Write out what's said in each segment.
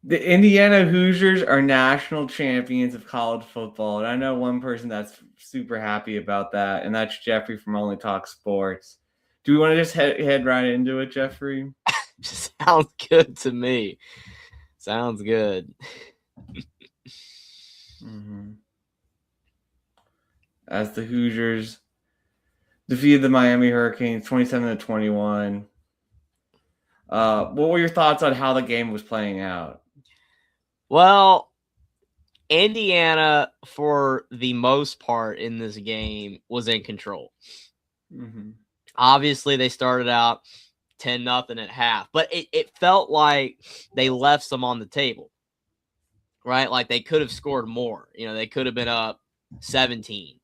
The Indiana Hoosiers are national champions of college football, and I know one person that's super happy about that, and that's Jeffrey from Only Talk Sports. Do we want to just head right into it, Jeffrey? Sounds good to me. Sounds good. As the Hoosiers defeated the Miami Hurricanes 27-21. What were your thoughts on how the game was playing out? Well, Indiana, for the most part in this game, was in control. Obviously, they started out 10-0 at half, but it felt like they left some on the table, right? Like they could have scored more. They could have been up 17,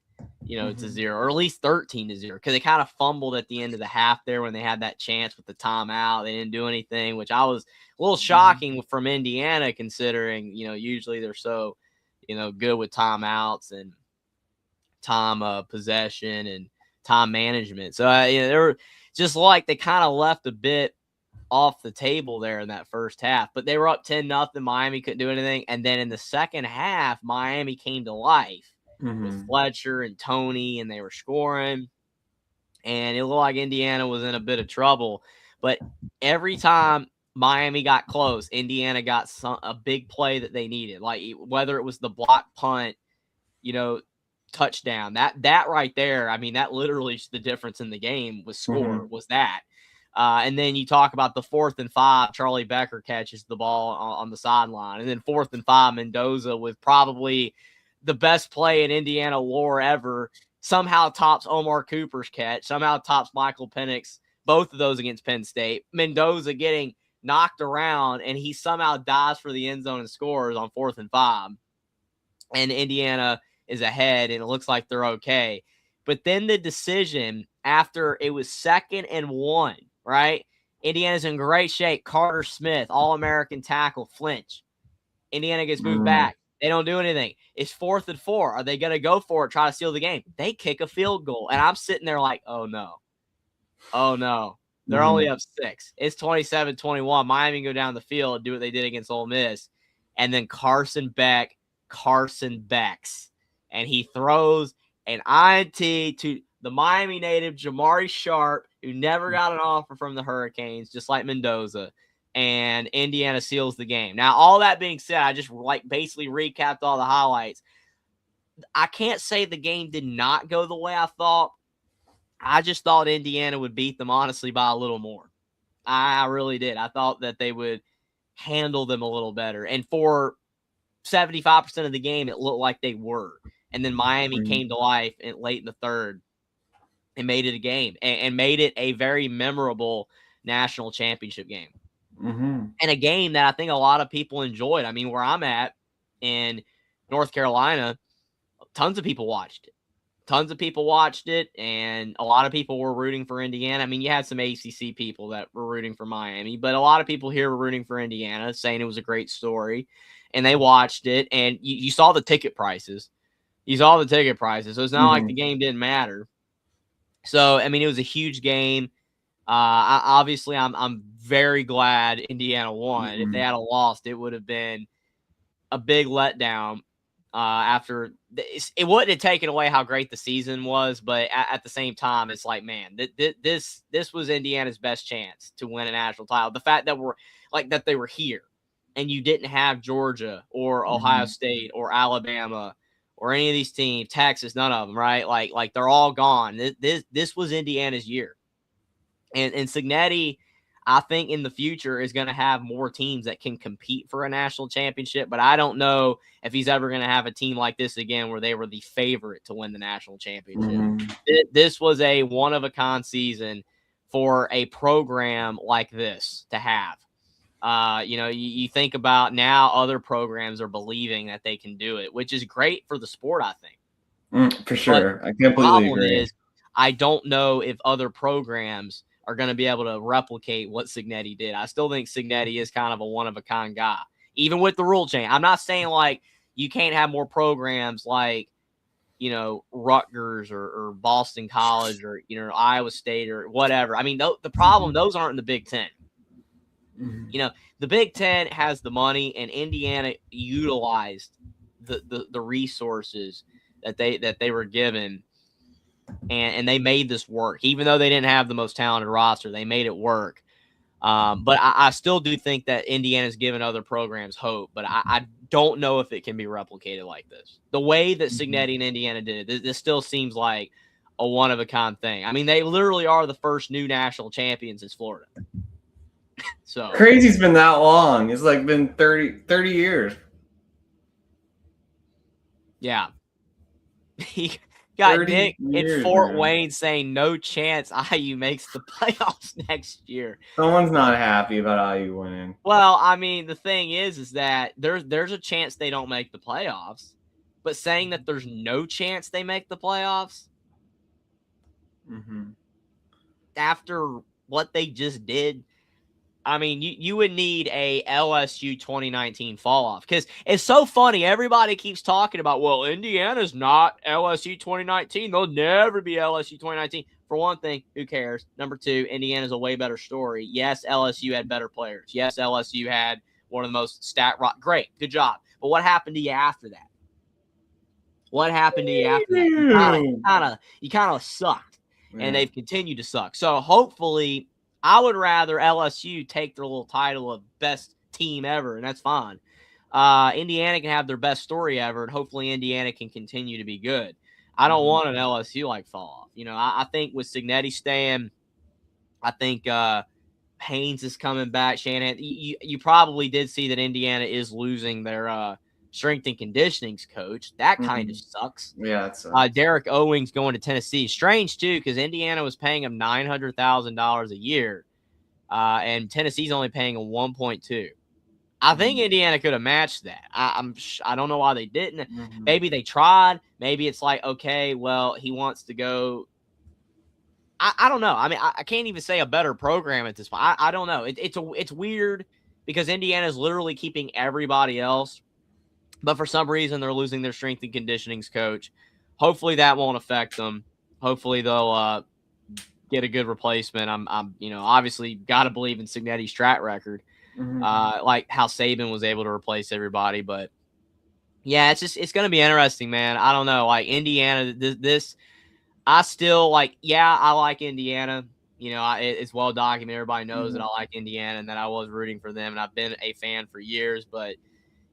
to 0, or at least 13-0, because they kind of fumbled at the end of the half there when they had that chance with the timeout. They didn't do anything, which I was a little shocking from Indiana, considering, usually they're so, good with timeouts and time possession and time management. So, they were just like they kind of left a bit off the table there in that first half, but they were up 10-0. Miami couldn't do anything. And then in the second half, Miami came to life with Fletcher and Tony, and they were scoring, and it looked like Indiana was in a bit of trouble. But every time Miami got close, Indiana got a big play that they needed, like whether it was the block punt, touchdown, that right there. I mean, that literally is the difference in the game was score, was that. And then you talk about the 4th and 5, Charlie Becker catches the ball on the sideline. And then 4th and 5, Mendoza with probably the best play in Indiana lore ever, somehow tops Omar Cooper's catch, somehow tops Michael Penix, both of those against Penn State. Mendoza getting knocked around, and he somehow dives for the end zone and scores on 4th and 5. And Indiana is ahead, and it looks like they're okay. But then the decision after it was 2nd and 1, right? Indiana's in great shape. Carter Smith, All-American tackle, flinch. Indiana gets moved back. They don't do anything. It's 4th and 4. Are they going to go for it, try to steal the game? They kick a field goal. And I'm sitting there like, oh, no. Oh, no. They're only up 6. It's 27-21. Miami go down the field and do what they did against Ole Miss. And then Carson Becks. And he throws an INT to the Miami native, Jamari Sharp, who never got an offer from the Hurricanes, just like Mendoza. And Indiana seals the game. Now, all that being said, I just basically recapped all the highlights. I can't say the game did not go the way I thought. I just thought Indiana would beat them, honestly, by a little more. I really did. I thought that they would handle them a little better. And for 75% of the game, it looked like they were. And then Miami came to life late in the third and made it a game and made it a very memorable national championship game. And a game that I think a lot of people enjoyed. I mean, where I'm at in North Carolina, tons of people watched it. And a lot of people were rooting for Indiana. I mean, you had some ACC people that were rooting for Miami, but a lot of people here were rooting for Indiana, saying it was a great story. And they watched it, and you saw the ticket prices. So it's not like the game didn't matter. So, I mean, it was a huge game. Obviously, I'm very glad Indiana won. If they had lost, it would have been a big letdown. After it wouldn't have taken away how great the season was, but at the same time, it's like, man, this was Indiana's best chance to win a national title. The fact that they were here, and you didn't have Georgia or Ohio State or Alabama or any of these teams, Texas, none of them, right? Like they're all gone. This was Indiana's year. And Cignetti, I think in the future is going to have more teams that can compete for a national championship, but I don't know if he's ever going to have a team like this again where they were the favorite to win the national championship. This was a one-of-a-kind season for a program like this to have. You think about now other programs are believing that they can do it, which is great for the sport, I think. For sure. But I completely agree. I don't know if other programs are going to be able to replicate what Cignetti did. I still think Cignetti is kind of a one-of-a-kind guy, even with the rule change. I'm not saying like you can't have more programs like, Rutgers or Boston College or, Iowa State or whatever. I mean, the problem, those aren't in the Big Ten. You know, the Big Ten has the money, and Indiana utilized the resources that they were given, and they made this work. Even though they didn't have the most talented roster, they made it work. But I still do think that Indiana's given other programs hope, but I don't know if it can be replicated like this. The way that Cignetti and Indiana did it, this still seems like a one-of-a-kind thing. I mean, they literally are the first new national champions since Florida. So crazy's been that long. It's like been 30 years. Yeah. He got Nick in years, Fort man. Wayne saying no chance IU makes the playoffs next year. Someone's not happy about IU winning. Well, I mean, the thing is that there's a chance they don't make the playoffs, but saying that there's no chance they make the playoffs after what they just did, I mean, you would need a LSU 2019 fall off, because it's so funny. Everybody keeps talking about, well, Indiana's not LSU 2019. They'll never be LSU 2019. For one thing, who cares? Number two, Indiana's a way better story. Yes, LSU had better players. Yes, LSU had one of the most stat rock. Great, good job. But what happened to you after that? What happened to you after that? You kind of sucked, and they've continued to suck. So hopefully, I would rather LSU take their little title of best team ever, and that's fine. Indiana can have their best story ever, and hopefully Indiana can continue to be good. I don't want an LSU like fall off. You know, I think with Cignetti staying, I think Haynes is coming back. Shanahan, you probably did see that Indiana is losing their strength and conditioning's coach. That kind of sucks. Yeah, it sucks. Derek Owings going to Tennessee. Strange, too, because Indiana was paying him $900,000 a year, and Tennessee's only paying him 1.2. I think Indiana could have matched that. I don't know why they didn't. Maybe they tried. Maybe it's like, okay, well, he wants to go. I don't know. I mean, I can't even say a better program at this point. I don't know. It's weird because Indiana's literally keeping everybody else, but for some reason they're losing their strength and conditioning's coach. Hopefully that won't affect them. Hopefully they'll get a good replacement. I'm obviously got to believe in Cignetti's track record, like how Saban was able to replace everybody. But yeah, it's going to be interesting, man. I don't know. Like Indiana, this I still like. Yeah, I like Indiana. You know, it's well documented. Everybody knows that I like Indiana and that I was rooting for them, and I've been a fan for years. But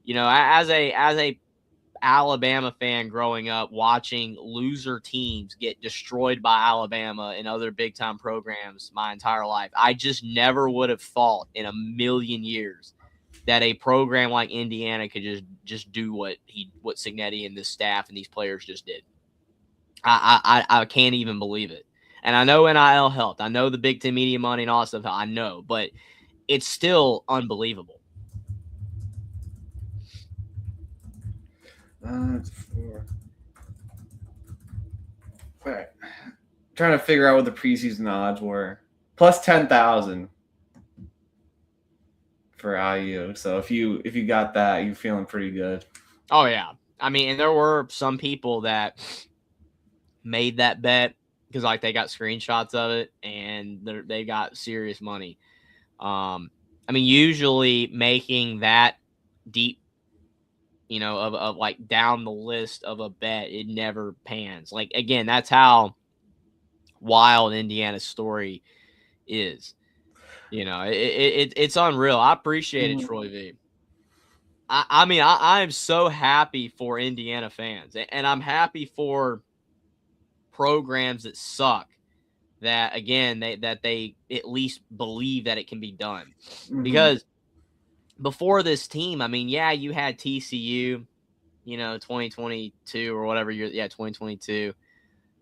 you know, as a Alabama fan growing up, watching loser teams get destroyed by Alabama and other big time programs my entire life, I just never would have thought in a million years that a program like Indiana could just do what Cignetti and this staff and these players just did. I can't even believe it. And I know NIL helped. I know the Big Ten media money and all that stuff. I know, but it's still unbelievable. It's 4. Right. Trying to figure out what the preseason odds were. Plus 10,000 for IU. So if you got that, you're feeling pretty good. Oh yeah. I mean, and there were some people that made that bet because like they got screenshots of it and they got serious money. I mean, usually making that deep, you know, of like down the list of a bet, it never pans. Like, again, that's how wild Indiana's story is. You know, it's unreal. I appreciate it, Troy V. I mean, I am so happy for Indiana fans, and I'm happy for programs that suck that, again, they at least believe that it can be done. Because before this team, I mean, yeah, you had TCU, you know, 2022 or whatever year. Yeah, 2022.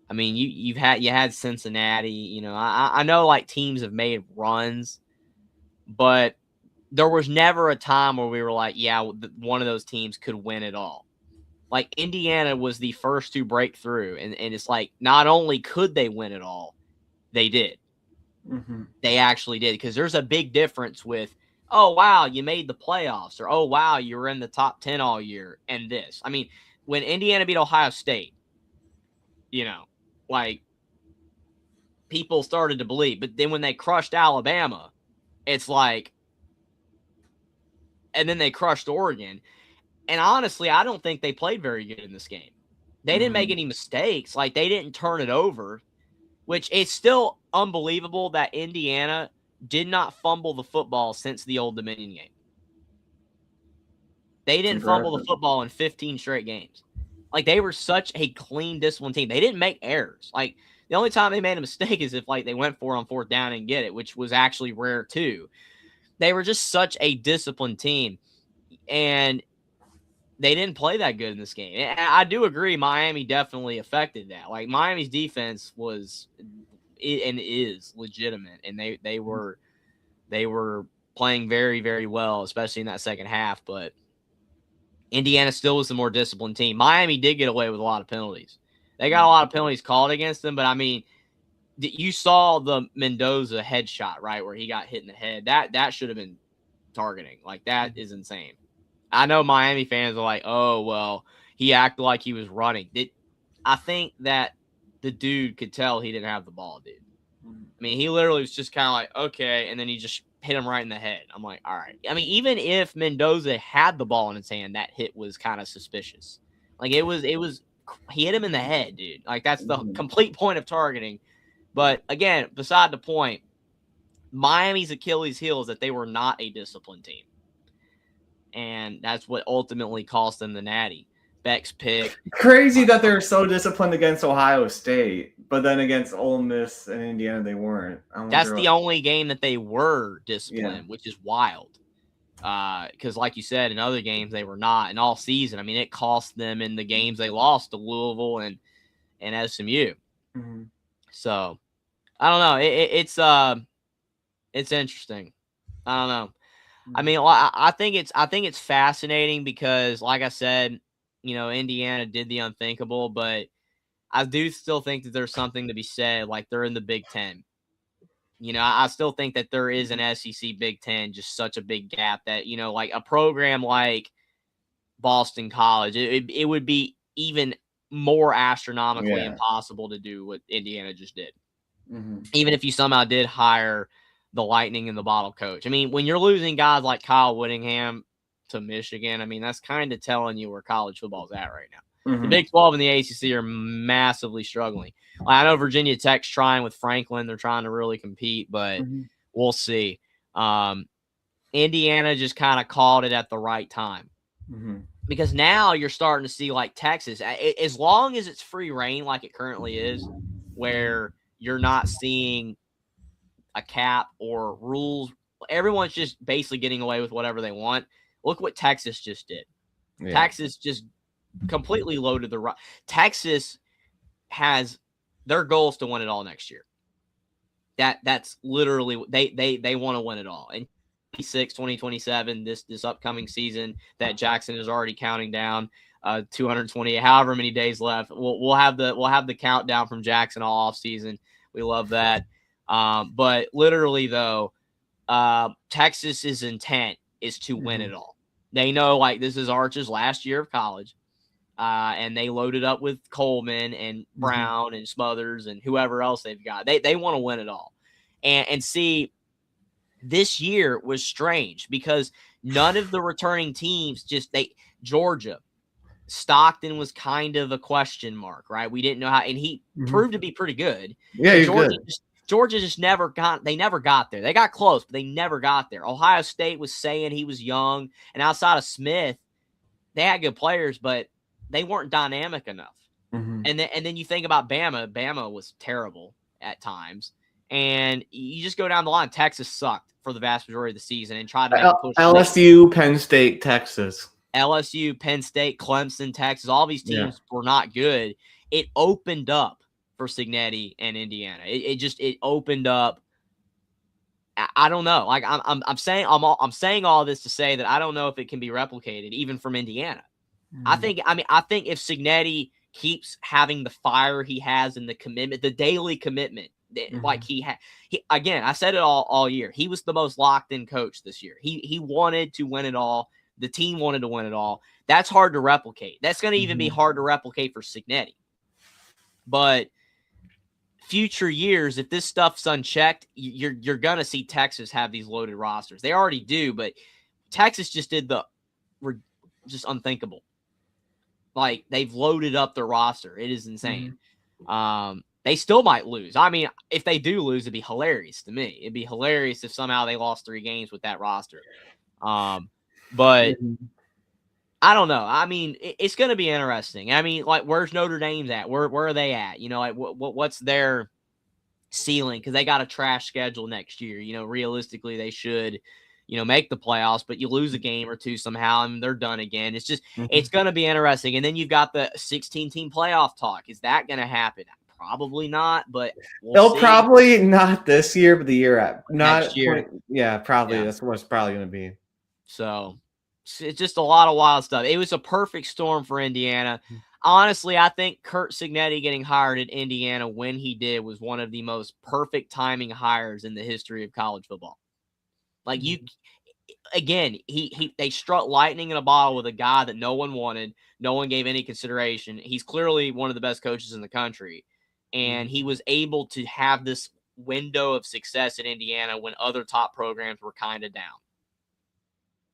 I mean, you had Cincinnati. You know, I know like teams have made runs, but there was never a time where we were like, yeah, one of those teams could win it all. Like Indiana was the first to break through, and it's like not only could they win it all, they did. They actually did, because there's a big difference with, oh, wow, you made the playoffs, or, oh, wow, you were in the top 10 all year, and this. I mean, when Indiana beat Ohio State, you know, like, people started to believe. But then when they crushed Alabama, it's like, and then they crushed Oregon. And honestly, I don't think they played very good in this game. They didn't make any mistakes. Like, they didn't turn it over, which is still unbelievable that Indiana did not fumble the football since the Old Dominion game. They didn't fumble the football in 15 straight games. Like, they were such a clean, disciplined team. They didn't make errors. Like, the only time they made a mistake is if, like, they went for it on fourth down and get it, which was actually rare too. They were just such a disciplined team, and they didn't play that good in this game. And I do agree Miami definitely affected that. Like, Miami's defense was and is legitimate, and they were playing very, very well, especially in that second half, but Indiana still was the more disciplined team. Miami did get away with a lot of penalties. They got a lot of penalties called against them, but I mean, you saw the Mendoza headshot, right, where he got hit in the head. That should have been targeting. Like, that is insane. I know Miami fans are like, oh, well, he acted like he was running. I think that the dude could tell he didn't have the ball, dude. I mean, he literally was just kind of like, okay, and then he just hit him right in the head. I'm like, all right. I mean, even if Mendoza had the ball in his hand, that hit was kind of suspicious. Like, he hit him in the head, dude. Like, that's the complete point of targeting. But again, beside the point, Miami's Achilles heel is that they were not a disciplined team. And that's what ultimately cost them the natty. Beck's pick. Crazy that they're so disciplined against Ohio State, but then against Ole Miss and Indiana they weren't. That's the only game that they were disciplined, which is wild. Because like you said, in other games they were not. And all season, I mean, it cost them in the games they lost to Louisville and SMU. Mm-hmm. So I don't know. It's interesting. I don't know. I mean, I think it's fascinating because, like I said, you know, Indiana did the unthinkable, but I do still think that there's something to be said. Like, they're in the Big Ten. You know, I still think that there is an SEC Big Ten, just such a big gap that, you know, like a program like Boston College, it would be even more astronomically impossible to do what Indiana just did. Mm-hmm. Even if you somehow did hire the lightning in the bottle coach. I mean, when you're losing guys like Kyle Whittingham to Michigan, I mean, that's kind of telling you where college football is at right now. Mm-hmm. The Big 12 and the ACC are massively struggling. I know Virginia Tech's trying with Franklin. They're trying to really compete, but we'll see. Indiana just kind of called it at the right time. Mm-hmm. Because now you're starting to see, like, Texas, as long as it's free reign like it currently is, where you're not seeing a cap or rules. Everyone's just basically getting away with whatever they want. Look what Texas just did. Yeah. Texas just completely loaded the – Texas has their goal is to win it all next year. That's literally – they want to win it all. And 2027, this upcoming season that Jackson is already counting down, 228, however many days left. We'll have the countdown from Jackson all off season. We love that. But literally though, Texas's intent is to win it all. They know, like, this is Arch's last year of college. And they loaded up with Coleman and Brown and Smothers and whoever else they've got. They want to win it all. And see, this year was strange because none of the returning teams Georgia, Stockton was kind of a question mark, right? We didn't know how, and he proved to be pretty good. Yeah, he's good. Georgia just never got there. They got close, but they never got there. Ohio State was saying he was young, and outside of Smith, they had good players, but they weren't dynamic enough. Mm-hmm. And then you think about Bama. Bama was terrible at times. And you just go down the line. Texas sucked for the vast majority of the season and tried to make a push. LSU, Penn State, Texas. LSU, Penn State, Clemson, Texas, all these teams were not good. It opened up for Cignetti and Indiana. It opened up. I don't know. Like I'm saying all this to say that I don't know if it can be replicated even from Indiana. I think if Cignetti keeps having the fire he has and the commitment, the daily commitment, like he again, I said it all year. He was the most locked in coach this year. He wanted to win it all. The team wanted to win it all. That's hard to replicate. That's going to even be hard to replicate for Cignetti. But future years, if this stuff's unchecked, you're going to see Texas have these loaded rosters. They already do, but Texas just did just unthinkable. Like, they've loaded up their roster. It is insane. They still might lose. I mean, if they do lose, it'd be hilarious to me. It'd be hilarious if somehow they lost 3 games with that roster. But I don't know. I mean, it's going to be interesting. I mean, like, where's Notre Dame's at? Where are they at? You know, like, what's their ceiling? Because they got a trash schedule next year. You know, realistically, they should, you know, make the playoffs, but you lose a game or two somehow and they're done again. It's just, it's going to be interesting. And then you've got the 16-team playoff talk. Is that going to happen? Probably not, but they'll see. Probably not this year, but the year at next year. Probably. Yeah. That's what it's probably going to be. So it's just a lot of wild stuff. It was a perfect storm for Indiana. Honestly, I think Curt Cignetti getting hired at Indiana when he did was one of the most perfect timing hires in the history of college football. Like, they struck lightning in a bottle with a guy that no one wanted, no one gave any consideration. He's clearly one of the best coaches in the country, and he was able to have this window of success at Indiana when other top programs were kind of down.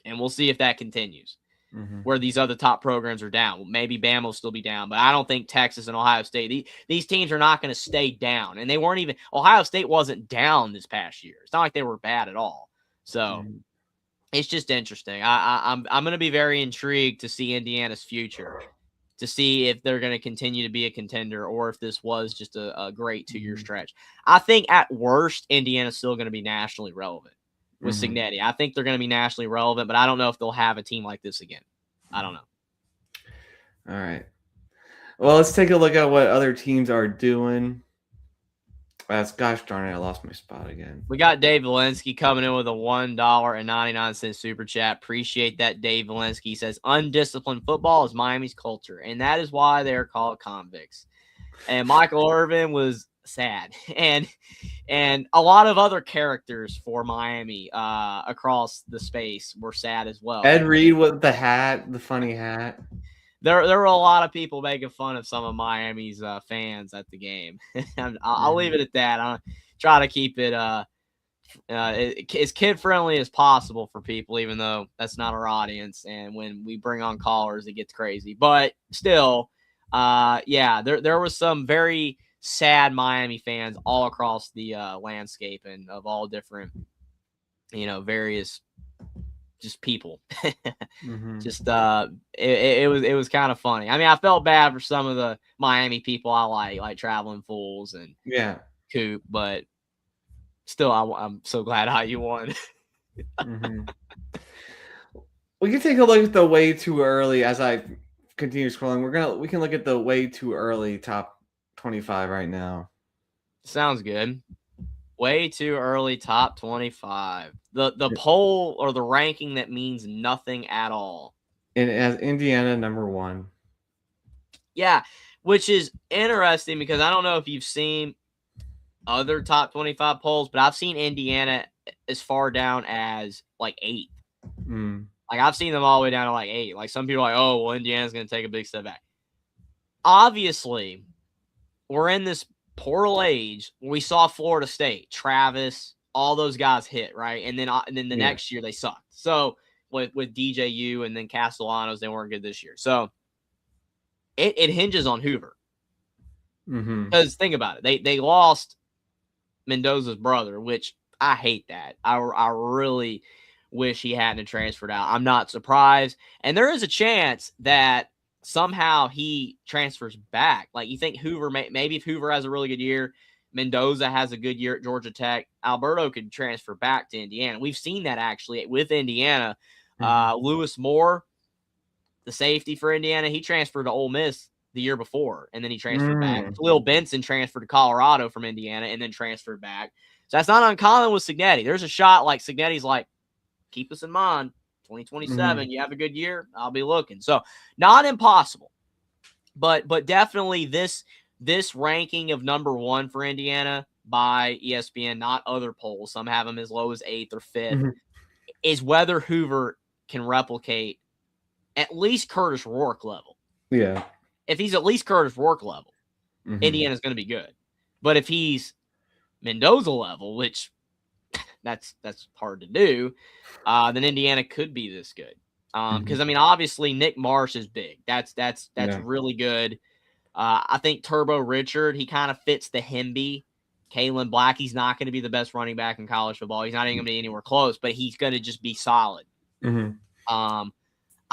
And we'll see if that continues, where these other top programs are down. Maybe Bama will still be down, but I don't think Texas and Ohio State, these teams are not going to stay down. And they weren't even – Ohio State wasn't down this past year. It's not like they were bad at all. So it's just interesting. I'm going to be very intrigued to see Indiana's future, to see if they're going to continue to be a contender or if this was just a great 2-year stretch. I think at worst, Indiana's still going to be nationally relevant with Cignetti. I think they're going to be nationally relevant, but I don't know if they'll have a team like this again. I don't know. All right. Well, let's take a look at what other teams are doing. Gosh darn it, I lost my spot again. We got Dave Valensky coming in with a $1.99 super chat. Appreciate that, Dave Valensky. He says, undisciplined football is Miami's culture, and that is why they are called convicts. And Michael Irvin was sad. And a lot of other characters for Miami across the space were sad as well. Ed Reed with the hat, the funny hat. There were a lot of people making fun of some of Miami's fans at the game. I'll leave it at that. I'll try to keep it as kid-friendly as possible for people, even though that's not our audience. And when we bring on callers, it gets crazy. But still, there was some very sad Miami fans all across the landscape and of all different, various just people. Just it was kind of funny. I mean, I felt bad for some of the Miami people I like Traveling Fools and Coop, but still I'm so glad IU won. We can take a look at the way too early as I continue scrolling. We can look at the way too early top 25 right now. Sounds good. Way too early top 25. The poll or the ranking that means nothing at all. And as Indiana number 1. Yeah, which is interesting because I don't know if you've seen other top 25 polls, but I've seen Indiana as far down as like 8. Like, I've seen them all the way down to like 8. Like, some people are like, oh, well, Indiana's going to take a big step back. Obviously, we're in this portal age. We saw Florida State, Travis, all those guys hit, right? And then the next year they sucked. So with DJU and then Castellanos, they weren't good this year. So it hinges on Hoover. Because think about it. They lost Mendoza's brother, which I hate that. I really wish he hadn't transferred out. I'm not surprised. And there is a chance that somehow he transfers back. Like, you think Hoover, maybe if Hoover has a really good year, Mendoza has a good year at Georgia Tech, Alberto could transfer back to Indiana. We've seen that actually with Indiana. Lewis Moore, the safety for Indiana, he transferred to Ole Miss the year before, and then he transferred back. Lil Benson transferred to Colorado from Indiana and then transferred back. So that's not uncommon with Cignetti. There's a shot like Cignetti's like, keep us in mind. 2027, you have a good year, I'll be looking. So not impossible, but definitely this ranking of number 1 for Indiana by ESPN, not other polls, some have them as low as 8th or 5th, is whether Hoover can replicate at least Curtis Rourke level. Yeah. If he's at least Curtis Rourke level, Indiana's going to be good. But if he's Mendoza level, which that's hard to do, then Indiana could be this good. Because I mean, obviously Nick Marsh is big. That's Yeah. really good. I think Turbo Richard, he kind of fits the Hemby. Kalen Black, he's not going to be the best running back in college football. He's not even going to be anywhere close, but he's going to just be solid.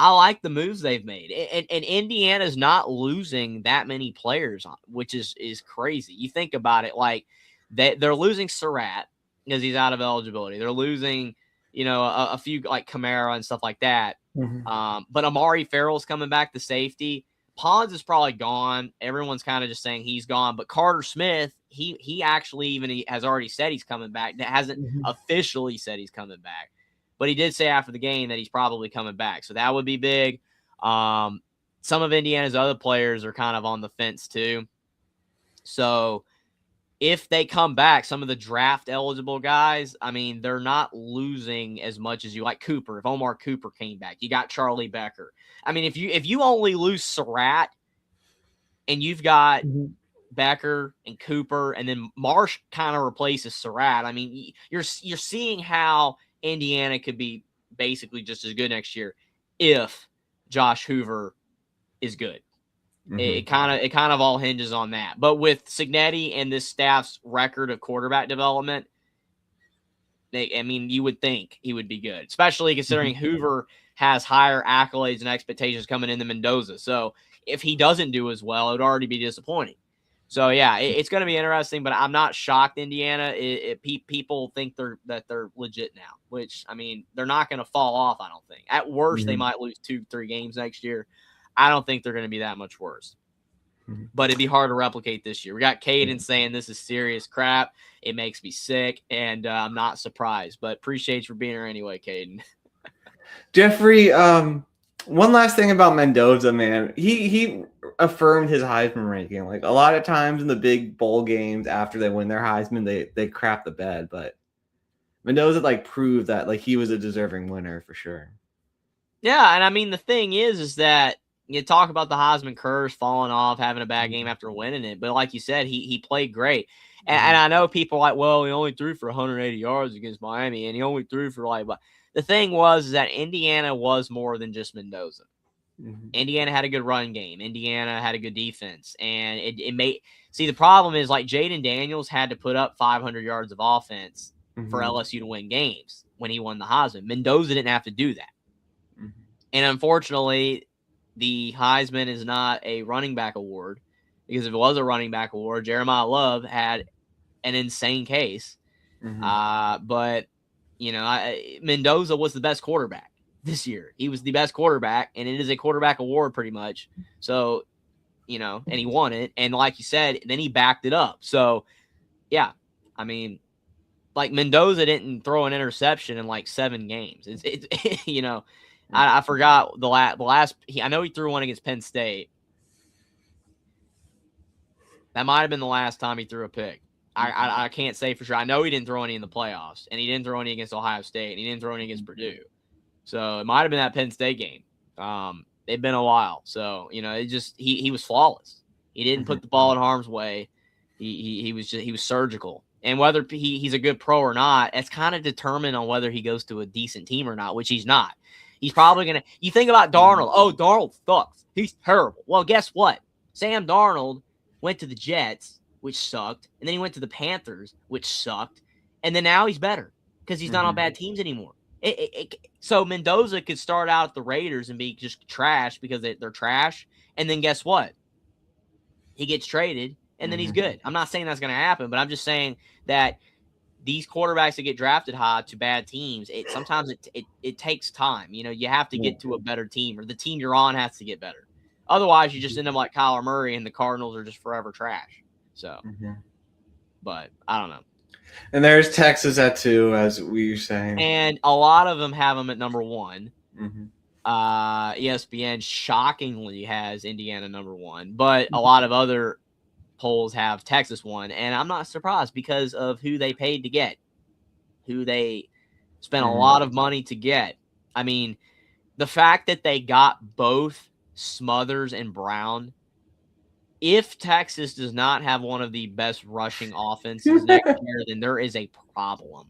I like the moves they've made. And Indiana's not losing that many players, which is crazy. You think about it, like they're losing Surratt because he's out of eligibility. They're losing, a few like Kamara and stuff like that. But Amari Farrell's coming back to safety. Pons is probably gone. Everyone's kind of just saying he's gone. But Carter Smith, he actually he has already said he's coming back. That hasn't officially said he's coming back. But he did say after the game that he's probably coming back. So that would be big. Some of Indiana's other players are kind of on the fence too. So if they come back, some of the draft eligible guys, I mean, they're not losing as much as you like Cooper. If Omar Cooper came back, you got Charlie Becker. I mean, if you only lose Surratt and you've got Becker and Cooper, and then Marsh kind of replaces Surratt, I mean, you're seeing how Indiana could be basically just as good next year if Josh Hoover is good. It kind of all hinges on that. But with Cignetti and this staff's record of quarterback development, you would think he would be good, especially considering Hoover has higher accolades and expectations coming into Mendoza. So if he doesn't do as well, it would already be disappointing. So yeah, it's going to be interesting, but I'm not shocked. Indiana, people think they're legit now, which I mean they're not going to fall off. I don't think. At worst, they might lose 2-3 games next year. I don't think they're going to be that much worse. But it'd be hard to replicate this year. We got Caden saying this is serious crap. It makes me sick, and I'm not surprised. But appreciate you for being here anyway, Caden. Jeffrey, one last thing about Mendoza, man. He affirmed his Heisman ranking. Like a lot of times in the big bowl games after they win their Heisman, they crap the bed. But Mendoza proved that he was a deserving winner for sure. Yeah, and I mean the thing is that you talk about the Heisman curse falling off, having a bad game after winning it, but like you said, he played great. And I know people are like, well, he only threw for 180 yards against Miami, and he only threw for but the thing was that Indiana was more than just Mendoza. Indiana had a good run game. Indiana had a good defense, and it made the problem is Jaden Daniels had to put up 500 yards of offense for LSU to win games when he won the Heisman. Mendoza didn't have to do that, and unfortunately, the Heisman is not a running back award, because if it was a running back award, Jeremiah Love had an insane case. But Mendoza was the best quarterback this year. He was the best quarterback, and it is a quarterback award pretty much. So, and he won it. And like you said, then he backed it up. So, yeah, I mean, Mendoza didn't throw an interception in 7 games. It's I forgot the last. I know he threw one against Penn State. That might have been the last time he threw a pick. I can't say for sure. I know he didn't throw any in the playoffs, and he didn't throw any against Ohio State, and he didn't throw any against Purdue. So it might have been that Penn State game. It'd been a while. So it just he was flawless. He didn't put the ball in harm's way. He was surgical. And whether he's a good pro or not, it's kind of determined on whether he goes to a decent team or not, which he's not. He's probably going to – you think about Darnold. Oh, Darnold sucks. He's terrible. Well, guess what? Sam Darnold went to the Jets, which sucked, and then he went to the Panthers, which sucked, and then now he's better because he's not on bad teams anymore. So Mendoza could start out at the Raiders and be just trash because they're trash, and then guess what? He gets traded, and then he's good. I'm not saying that's going to happen, but I'm just saying that – these quarterbacks that get drafted high to bad teams, sometimes it takes time. You have to get to a better team, or the team you're on has to get better. Otherwise, you just end up like Kyler Murray, and the Cardinals are just forever trash. So, but I don't know. And there's Texas at 2, as we were saying. And a lot of them have them at number 1. ESPN shockingly has Indiana number 1, but a lot of other polls have Texas 1, and I'm not surprised because of who they paid to get, who they spent a lot of money to get. I mean, the fact that they got both Smothers and Brown, if Texas does not have one of the best rushing offenses next year, then there is a problem.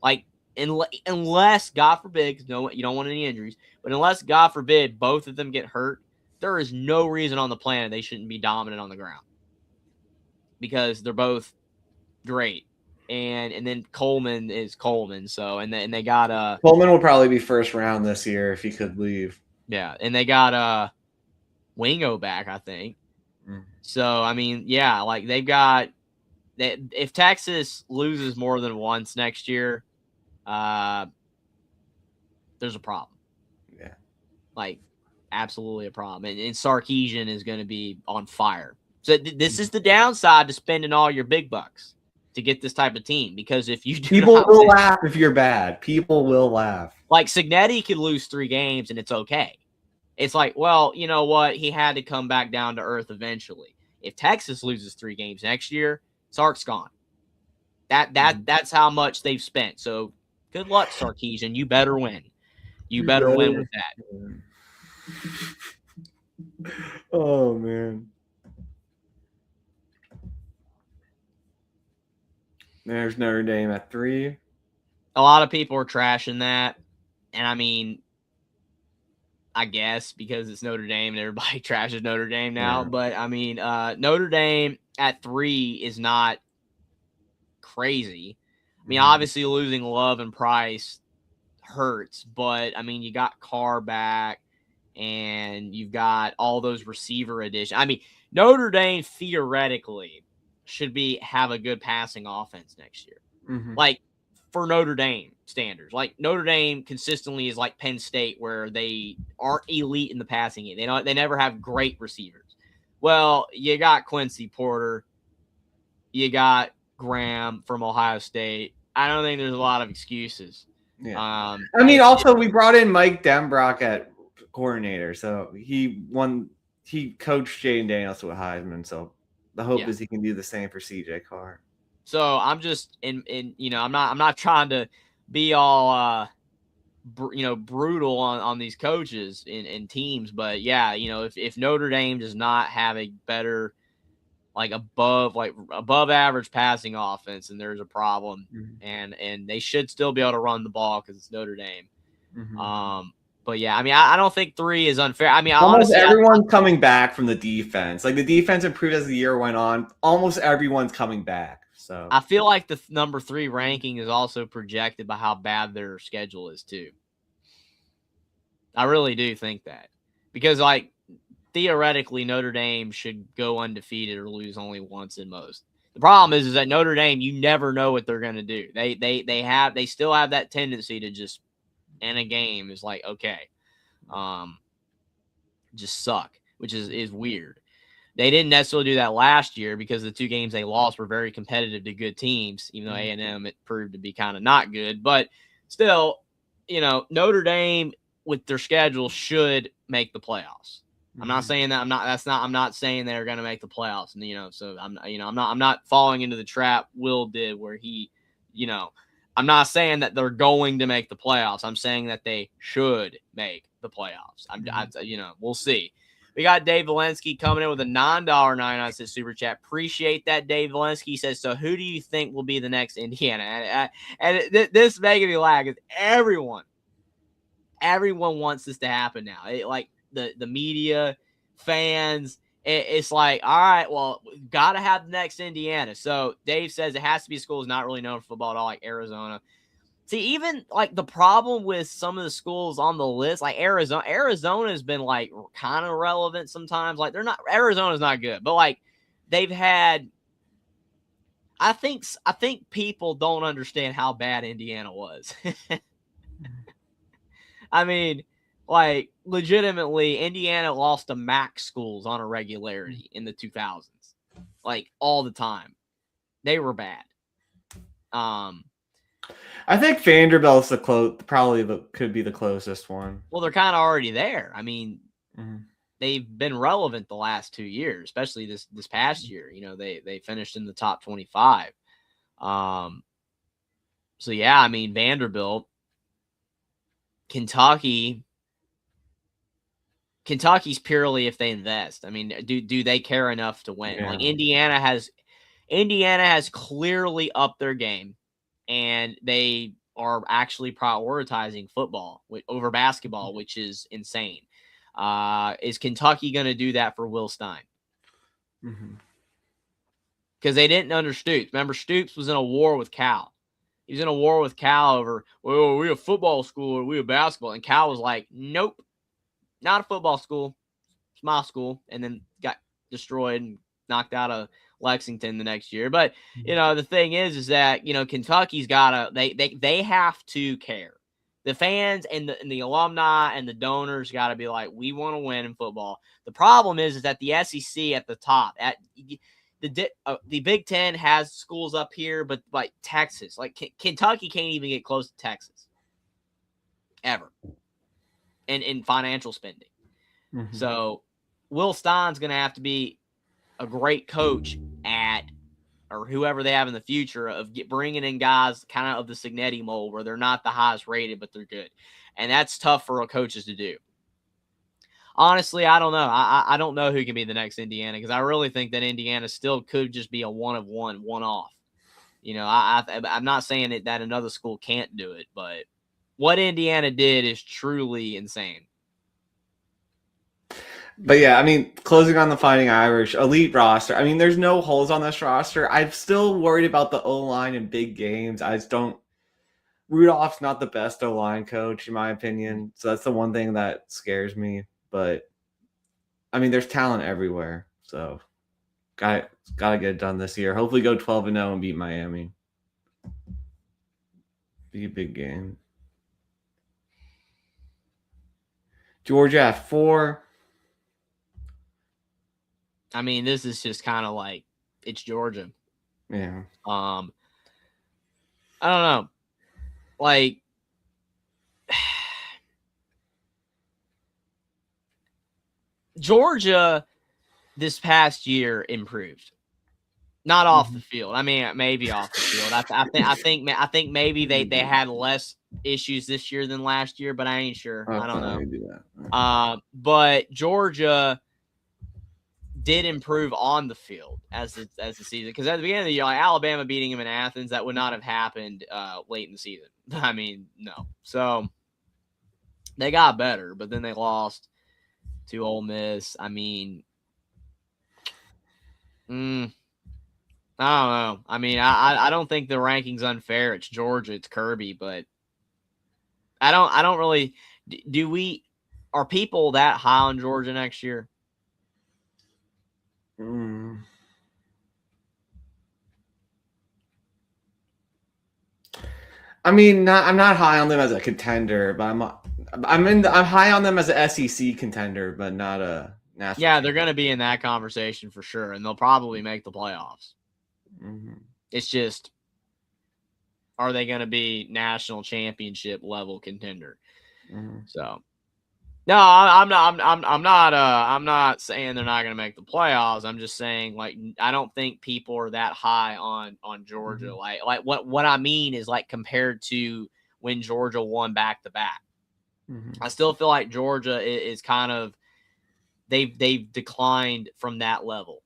Like, unless, God forbid, because no, you don't want any injuries, but unless, God forbid, both of them get hurt, there is no reason on the planet they shouldn't be dominant on the ground because they're both great. And then Coleman is Coleman. So, and they got Coleman will probably be first round this year if he could leave. yeah, and they got Wingo back, I think. So, I mean, yeah, like they've got that. If Texas loses more than once next year, there's a problem. Yeah, like absolutely a problem. And Sarkisian is going to be on fire. So this is the downside to spending all your big bucks to get this type of team, because if you do people will laugh if you're bad. People will laugh. Like Cignetti could lose 3 games and it's okay. It's like, well, you know what? He had to come back down to earth eventually. If Texas loses 3 games next year, Sark's gone. That's how much they've spent. So good luck, Sarkisian. You better win. You better win with that. Oh, man. There's Notre Dame at 3. A lot of people are trashing that. And I mean, I guess because it's Notre Dame and everybody trashes Notre Dame now. Yeah. But I mean, Notre Dame at 3 is not crazy. I mean, obviously losing Love and Price hurts, but I mean, you got Carr back and you've got all those receiver additions. I mean, Notre Dame theoretically should have a good passing offense next year. Like for Notre Dame standards, like Notre Dame consistently is like Penn State, where they aren't elite in the passing game. They never have great receivers. Well, you got Quincy Porter, you got Graham from Ohio State. I don't think there's a lot of excuses. Yeah. I mean, also we brought in Mike Denbrock at coordinator, so he coached Jaden Daniels with Heisman. So the hope is he can do the same for CJ Carr. So I'm just I'm not trying to be all brutal on these coaches and teams, but yeah, if Notre Dame does not have a better above average passing offense, and there's a problem, and they should still be able to run the ball because it's Notre Dame. But yeah, I mean, I don't think 3 is unfair. I mean, almost everyone's coming back from the defense. Like the defense improved as the year went on. Almost everyone's coming back. So I feel like the number 3 ranking is also projected by how bad their schedule is too. I really do think that, because theoretically Notre Dame should go undefeated or lose only once in most. The problem is that Notre Dame, you never know what they're going to do. They still have that tendency to just in a game is like, okay, just suck, which is weird. They didn't necessarily do that last year because the 2 games they lost were very competitive to good teams, even though A&M it proved to be kind of not good. But still, Notre Dame with their schedule should make the playoffs. I'm not saying that. I'm not saying they're going to make the playoffs. And so I'm not falling into the trap Will did where he, I'm not saying that they're going to make the playoffs. I'm saying that they should make the playoffs. We'll see. We got Dave Valensky coming in with a $9.99 super chat. Appreciate that, Dave Valensky. Says, so who do you think will be the next Indiana? This making me laugh because everyone wants this to happen now. The media, fans, it's like, all right, well, we've got to have the next Indiana. So Dave says it has to be a school who's not really known for football at all, like Arizona. See, even the problem with some of the schools on the list, like Arizona has been kind of relevant sometimes. Arizona's not good, but they've had. I think people don't understand how bad Indiana was. I mean, legitimately, Indiana lost to MAC schools on a regularity in the 2000s, all the time. They were bad. I think Vanderbilt's could be the closest one. Well, they're kind of already there. I mean, they've been relevant the last 2 years, especially this past year. They finished in the top 25. So yeah, I mean, Vanderbilt, Kentucky's purely if they invest. I mean, do they care enough to win? Yeah. Indiana has clearly upped their game, and they are actually prioritizing football over basketball, which is insane. Is Kentucky going to do that for Will Stein? Because they didn't under Stoops. Remember, Stoops was in a war with Cal. He was in a war with Cal over, well, we a football school or we a basketball. And Cal was like, nope, not a football school. It's my school. And then got destroyed and knocked out of Lexington the next year. But, the thing is that, Kentucky's got to, they have to care. The fans and the alumni and the donors got to be like, we want to win in football. The problem is that the SEC at the top, the Big Ten has schools up here, but like Texas, like Kentucky can't even get close to Texas ever in financial spending. So Will Stein's going to have to be a great coach or whoever they have in the future of bringing in guys kind of the Signetti mold where they're not the highest rated, but they're good. And that's tough for coaches to do. Honestly, I don't know. I don't know who can be the next Indiana because I really think that Indiana still could just be a one-off. I'm not saying that another school can't do it, but what Indiana did is truly insane. But yeah, I mean, closing on the Fighting Irish, elite roster. I mean, there's no holes on this roster. I'm still worried about the O-line in big games. I just don't. Rudolph's not the best O-line coach, in my opinion. So that's the one thing that scares me. But, I mean, there's talent everywhere. So, got to get it done this year. Hopefully go 12-0 and beat Miami. Be a big game. Georgia at 4. I mean, this is just kind of like, it's Georgia. Yeah. I don't know. Like, Georgia this past year improved. Not off the field. I mean, maybe off the field. I think maybe they had less issues this year than last year, but I ain't sure. I don't know. But Georgia did improve on the field as the season, because at the beginning of the year, like Alabama beating them in Athens, that would not have happened late in the season. I mean, no. So they got better, but then they lost to Ole Miss. I mean, I don't know. I mean, I don't think the ranking's unfair. It's Georgia, it's Kirby, but I don't really. Are people that high on Georgia next year? I mean, I'm not high on them as a contender, but I'm high on them as an SEC contender, but not a national. Yeah, they're going to be in that conversation for sure, and they'll probably make the playoffs. It's just, are they going to be national championship level contender? So, no, I'm not saying they're not going to make the playoffs. I'm just saying, like, I don't think people are that high on Georgia. Like what I mean is, like, compared to when Georgia won back-to-back. I still feel like Georgia is kind of, they've declined from that level.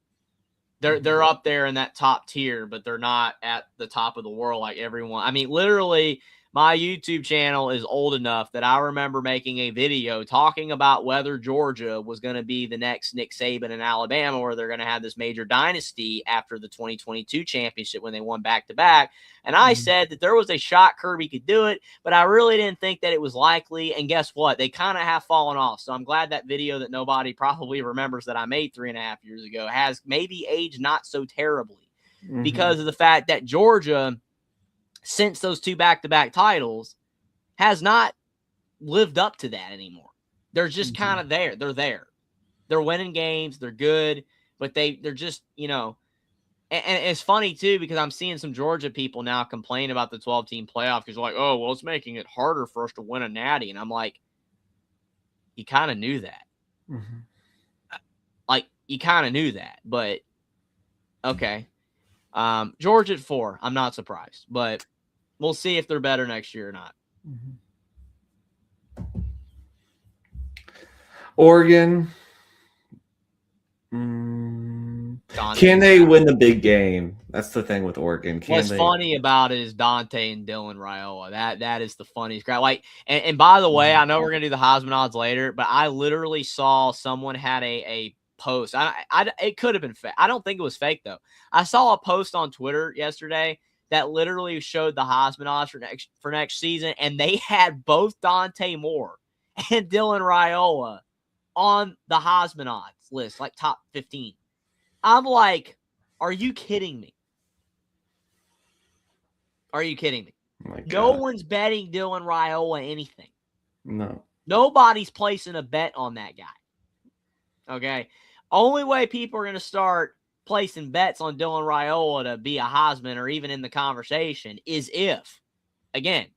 They're up there in that top tier, but they're not at the top of the world like everyone. I mean, literally, my YouTube channel is old enough that I remember making a video talking about whether Georgia was going to be the next Nick Saban in Alabama, or they're going to have this major dynasty after the 2022 championship when they won back-to-back. And I said that there was a shot Kirby could do it, but I really didn't think that it was likely. And guess what? They kind of have fallen off. So I'm glad that video that nobody probably remembers that I made 3.5 years ago has maybe aged not so terribly because of the fact that Georgia, since those 2 back-to-back titles, has not lived up to that anymore. They're just kind of there. They're there. They're winning games. They're good, but they're just, and it's funny too, because I'm seeing some Georgia people now complain about the 12-team playoff because like, oh, well, it's making it harder for us to win a natty. And I'm like, you kind of knew that. Like, you kind of knew that, but okay. Georgia at 4. I'm not surprised, but we'll see if they're better next year or not. Oregon. Dante. Can they win the big game? That's the thing with Oregon. What's funny about it is Dante and Dylan Raiola. That is the funniest guy. Like, and by the way, I know we're gonna do the Heisman odds later, but I literally saw someone had a post. It could have been fake. I don't think it was fake though. I saw a post on Twitter yesterday that literally showed the Heisman odds for next season, and they had both Dante Moore and Dylan Raiola on the Heisman odds list, like top 15. I'm like, are you kidding me? Are you kidding me? Oh no one's betting Dylan Raiola anything. No. Nobody's placing a bet on that guy. Okay. Only way people are going to start placing bets on Dylan Raiola to be a Heisman or even in the conversation is if, again,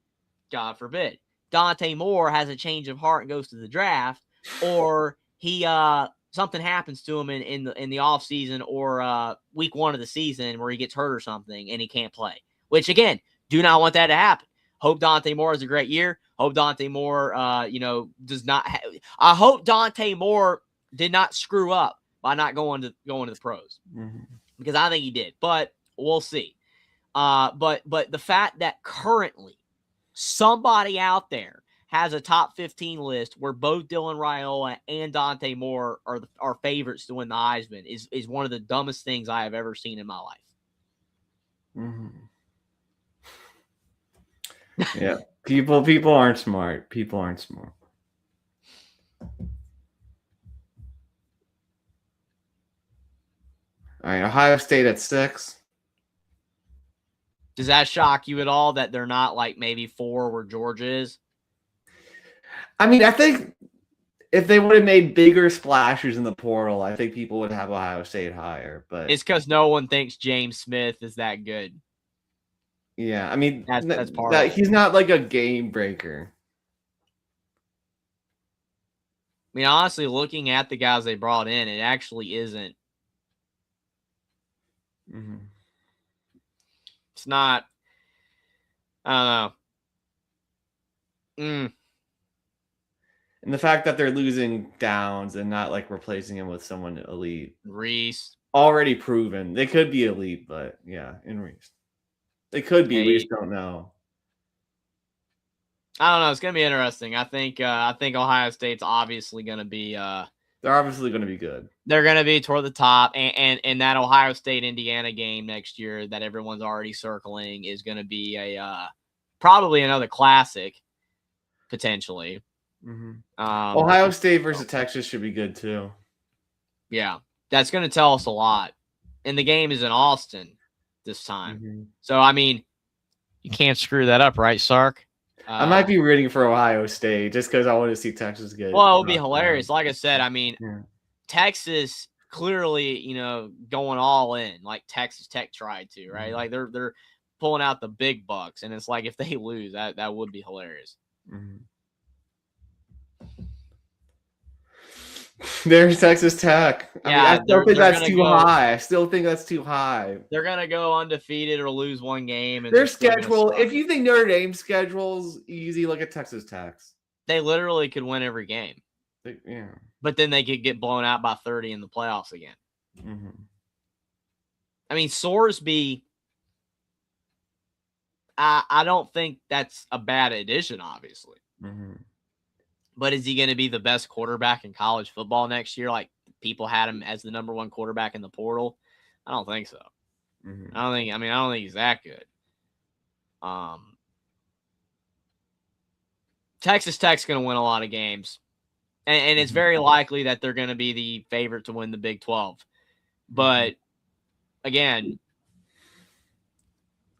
God forbid, Dante Moore has a change of heart and goes to the draft, or he something happens to him in the offseason or week 1 of the season where he gets hurt or something and he can't play. Which, again, do not want that to happen. Hope Dante Moore has a great year. Hope Dante Moore, does not. I hope Dante Moore did not screw up by not going to the pros, because I think he did. But we'll see. But the fact that currently somebody out there has a top 15 list where both Dylan Raiola and Dante Moore are favorites to win the Heisman is one of the dumbest things I have ever seen in my life. Mm-hmm. Yeah, people aren't smart. People aren't smart. All right, Ohio State at 6. Does that shock you at all that they're not like maybe 4 where Georgia is? I mean, I think if they would have made bigger splashes in the portal, I think people would have Ohio State higher. But it's because no one thinks James Smith is that good. Yeah, I mean, that's part of it. He's not like a game breaker. I mean, honestly, looking at the guys they brought in, it actually isn't. Mm-hmm. It's not. I don't know. And the fact that they're losing Downs and not like replacing him with someone elite. Reese. Already proven. They could be elite, but yeah, in Reese. They could be. We just don't know. I don't know. It's gonna be interesting. I think Ohio State's obviously gonna be. They're obviously gonna be good. They're gonna be toward the top, and that Ohio State Indiana game next year that everyone's already circling is gonna be a probably another classic, potentially. Mm-hmm. Ohio State versus Texas should be good too. Yeah, that's gonna tell us a lot. And the game is in Austin this time. Mm-hmm. So, I mean, you can't screw that up, right, Sark? I might be rooting for Ohio State just because I want to see Texas get. Well, it would be hilarious. Like I said, I mean, yeah. Texas clearly, going all in, like Texas Tech tried to, right? Like they're pulling out the big bucks, and it's like if they lose, that would be hilarious. Mm-hmm. There's Texas Tech. I still think that's too high. I still think that's too high. They're gonna go undefeated or lose one game. And their schedule. If you think Notre Dame's schedule's easy, look at Texas Tech's. They literally could win every game. Yeah. But then they could get blown out by 30 in the playoffs again. Mm-hmm. I mean, Sorsby. I don't think that's a bad addition, obviously. Mm-hmm. But is he going to be the best quarterback in college football next year? Like people had him as the number 1 quarterback in the portal. I don't think so. Mm-hmm. I don't think he's that good. Texas Tech's going to win a lot of games, and it's very likely that they're going to be the favorite to win the Big 12. But again,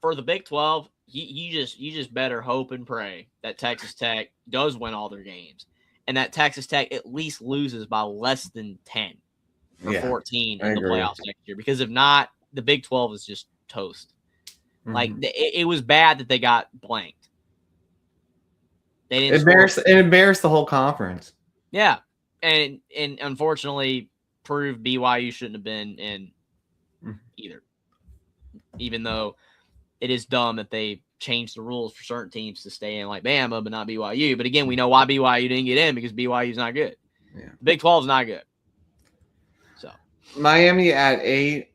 for the Big 12, you just better hope and pray that Texas Tech does win all their games, and that Texas Tech at least loses by less than 10 or 14 in the playoffs next year. Because if not, the Big 12 is just toast. Mm-hmm. Like it was bad that they got blanked. They didn't embarrassed the whole conference. Yeah, and unfortunately proved BYU shouldn't have been in either. Even though it is dumb that they changed the rules for certain teams to stay in, like Bama, but not BYU. But again, we know why BYU didn't get in, because BYU's not good. Yeah. Big 12 is not good. So Miami at 8.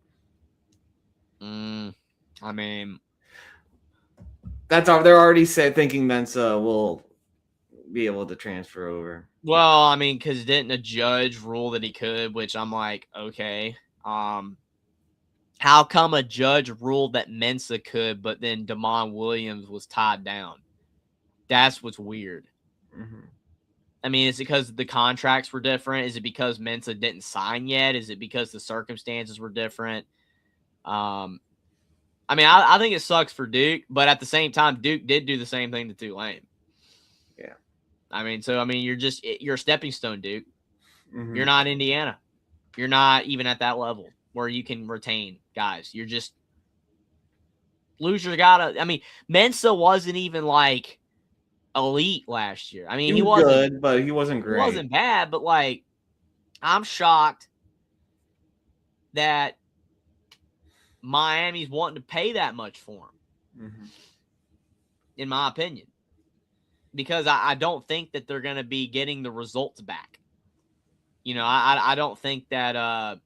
I mean, They're already thinking Mensa will be able to transfer over. well, I mean, because didn't a judge rule that he could? Which I'm like, okay. How come a judge ruled that Mensa could, but then Damon Williams was tied down? That's what's weird. Mm-hmm. I mean, is it because the contracts were different? Is it because Mensa didn't sign yet? Is it because the circumstances were different? I mean, I think it sucks for Duke, but at the same time, Duke did do the same thing to Tulane. Yeah. I mean, you're a stepping stone, Duke. Mm-hmm. You're not Indiana. You're not even at that level where you can retain guys. You're just Loser gotta. I mean, Mensa wasn't even like elite last year. I mean, He was good, but he wasn't great. He wasn't bad, but like, I'm shocked that Miami's wanting to pay that much for him. Mm-hmm. In my opinion, because I don't think that they're going to be getting the results back. You know, I don't think that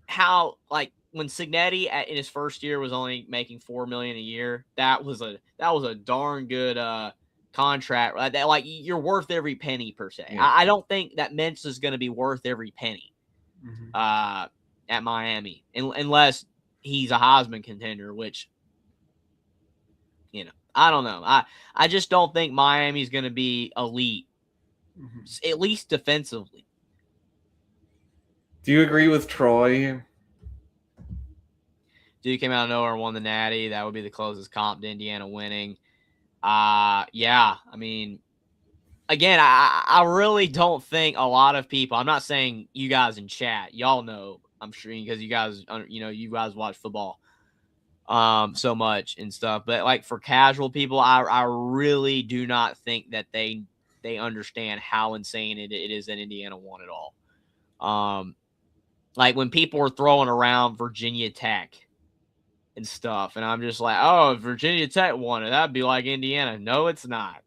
how like when Signetti in his first year was only making $4 million a year, that was a darn good contract. Like you're worth every penny per se. Yeah. I don't think that Mensa is going to be worth every penny at Miami unless he's a Heisman contender, which I don't know. I just don't think Miami's going to be elite, at least defensively. Do you agree with Troy? Duke came out of nowhere and won the Natty. That would be the closest comp to Indiana winning. Yeah. I mean, again, I really don't think a lot of people. I'm not saying you guys in chat. Y'all know, I'm sure, because you guys watch football so much and stuff. But like for casual people, I really do not think that they understand how insane it is that Indiana won it all. Like when people were throwing around Virginia Tech and stuff, and I'm just like, oh, if Virginia Tech won it, that'd be like Indiana. No, it's not.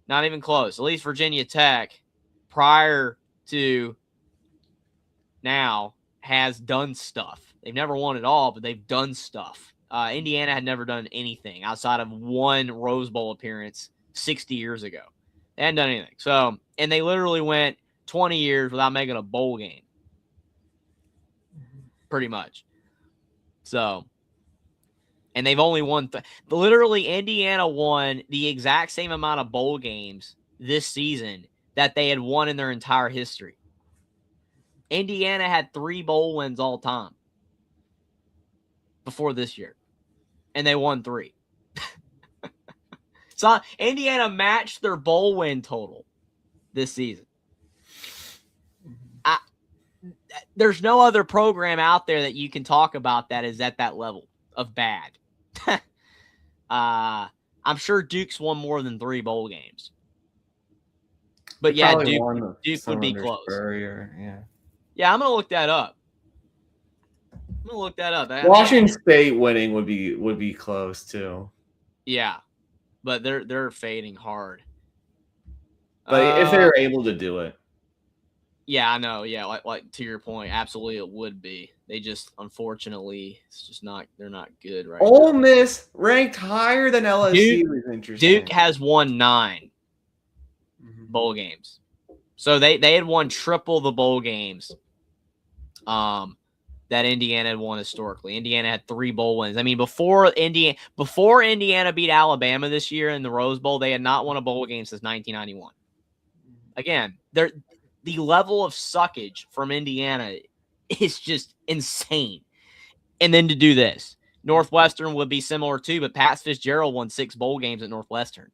Not even close. At least Virginia Tech, prior to now, has done stuff. They've never won it all, but they've done stuff. Indiana had never done anything outside of one Rose Bowl appearance 60 years ago. They hadn't done anything. So, and they literally went 20 years without making a bowl game. Pretty much. So, and they've only won. Literally, Indiana won the exact same amount of bowl games this season that they had won in their entire history. Indiana had 3 bowl wins all time before this year, and they won 3. So Indiana matched their bowl win total this season. There's no other program out there that you can talk about that is at that level of bad. I'm sure Duke's won more than 3 bowl games. But yeah, Duke would be close. Yeah, I'm gonna look that up. Washington State winning would be close too. Yeah, but they're fading hard. But if they're able to do it. Yeah, I know. Yeah, like to your point, absolutely it would be. They just unfortunately it's just not. They're not good right now. Ole Miss ranked higher than LSU is interesting. Duke has won 9 bowl games, so they had won triple the bowl games. That Indiana had won historically. Indiana had 3 bowl wins. I mean, before Indiana beat Alabama this year in the Rose Bowl, they had not won a bowl game since 1991. Again, the level of suckage from Indiana is just insane. And then to do this, Northwestern would be similar too, but Pat Fitzgerald won 6 bowl games at Northwestern.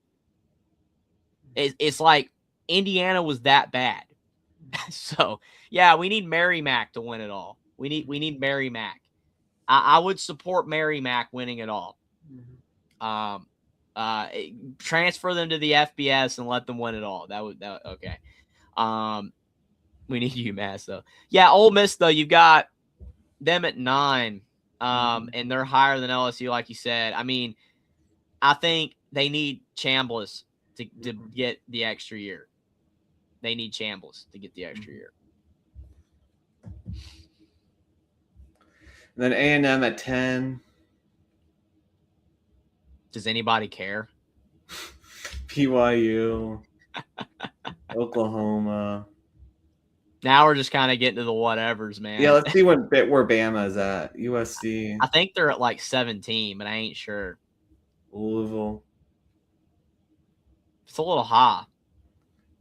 It's like Indiana was that bad. So, yeah, we need Mary Mack to win it all. We need Mary Mack. I would support Mary Mack winning it all. Transfer them to the FBS and let them win it all. That would okay. We need UMass though. Yeah, Ole Miss though, you've got them at 9, and they're higher than LSU, like you said. I mean, I think they need Chambliss to get the extra year. They need Chambliss to get the extra year. Then A&M at 10. Does anybody care? BYU. Oklahoma. Now we're just kind of getting to the whatevers, man. Yeah, let's see where Bama's at. USC. I think they're at like 17, but I ain't sure. Louisville. It's a little high.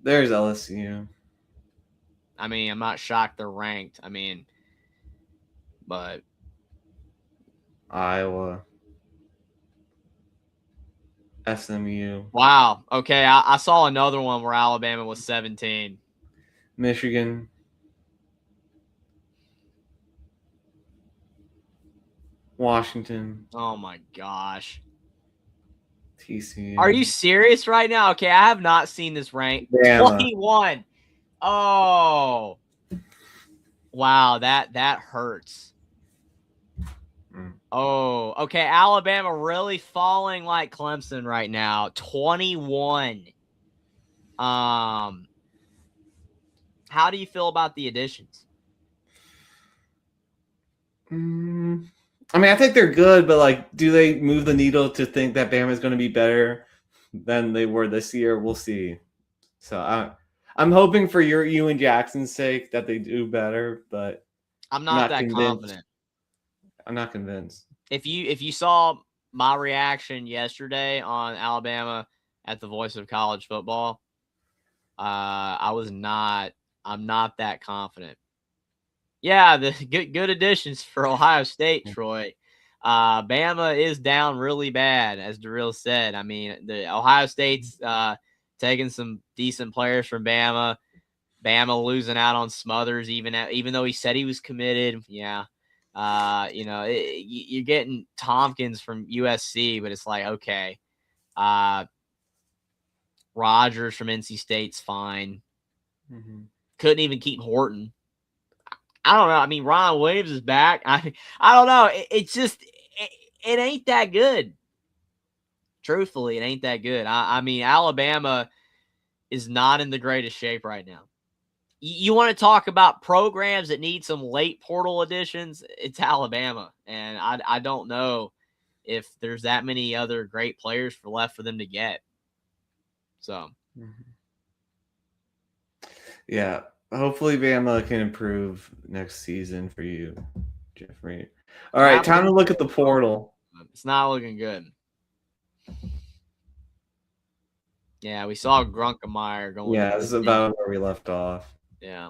There's LSU. I mean, I'm not shocked they're ranked. I mean, but Iowa. SMU. wow. Okay, I saw another one where Alabama was 17. Michigan. Washington. Oh my gosh. TCU. Are you serious right now? Okay, I have not seen this rank. Bama. 21. Oh. Wow, that hurts. Oh, okay. Alabama really falling like Clemson right now. 21. How do you feel about the additions? I mean, I think they're good, but like, do they move the needle to think that Bama is going to be better than they were this year? We'll see. So I'm hoping for you and Jackson's sake that they do better, but I'm not that convinced. confident. I'm not convinced. If you saw my reaction yesterday on Alabama at the Voice of College Football, I'm not that confident. Yeah, the good additions for Ohio State, Troy. Bama is down really bad, as Darrell said. I mean, the Ohio State's taking some decent players from Bama. Bama losing out on Smothers, even though he said he was committed. Yeah. You're getting Tompkins from USC, but it's like, okay. Rogers from NC State's fine. Mm-hmm. Couldn't even keep Horton. I don't know. I mean, Ron Williams is back. I don't know. It's just it ain't that good. Truthfully, it ain't that good. I mean, Alabama is not in the greatest shape right now. You want to talk about programs that need some late portal additions? It's Alabama, and I don't know if there's that many other great players left for them to get. So, yeah, hopefully Bama can improve next season for you, Jeffrey. All right, time to look at the portal. It's not looking good. Yeah, we saw Grunkemeyer going. Yeah, this is about where we left off. Yeah.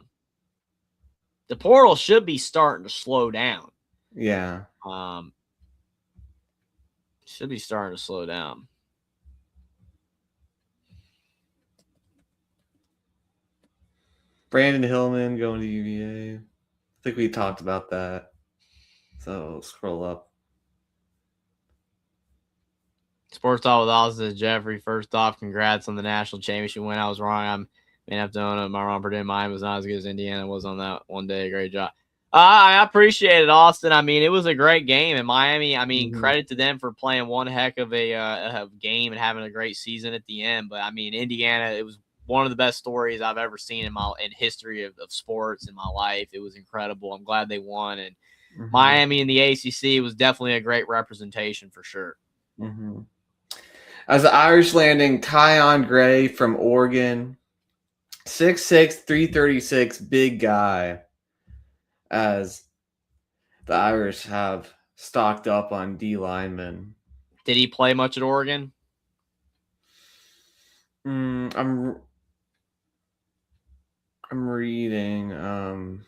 The portal should be starting to slow down. Yeah. Should be starting to slow down. Brandon Hillman going to UVA. I think we talked about that. So scroll up. Sports Talk with Austin Jeffrey. First off, congrats on the national championship win. I was wrong. I'm may have to own it. My wrong prediction mine was not as good as Indiana was on that one day. Great job. I appreciate it, Austin. I mean, it was a great game in Miami. I mean, credit to them for playing one heck of a game and having a great season at the end. But I mean, Indiana, it was one of the best stories I've ever seen in history of sports in my life. It was incredible. I'm glad they won. And Miami in the ACC was definitely a great representation for sure. Mm-hmm. As the Irish landing, Tyon Gray from Oregon, 6'6", 336, big guy. As the Irish have stocked up on D linemen. Did he play much at Oregon? I'm reading.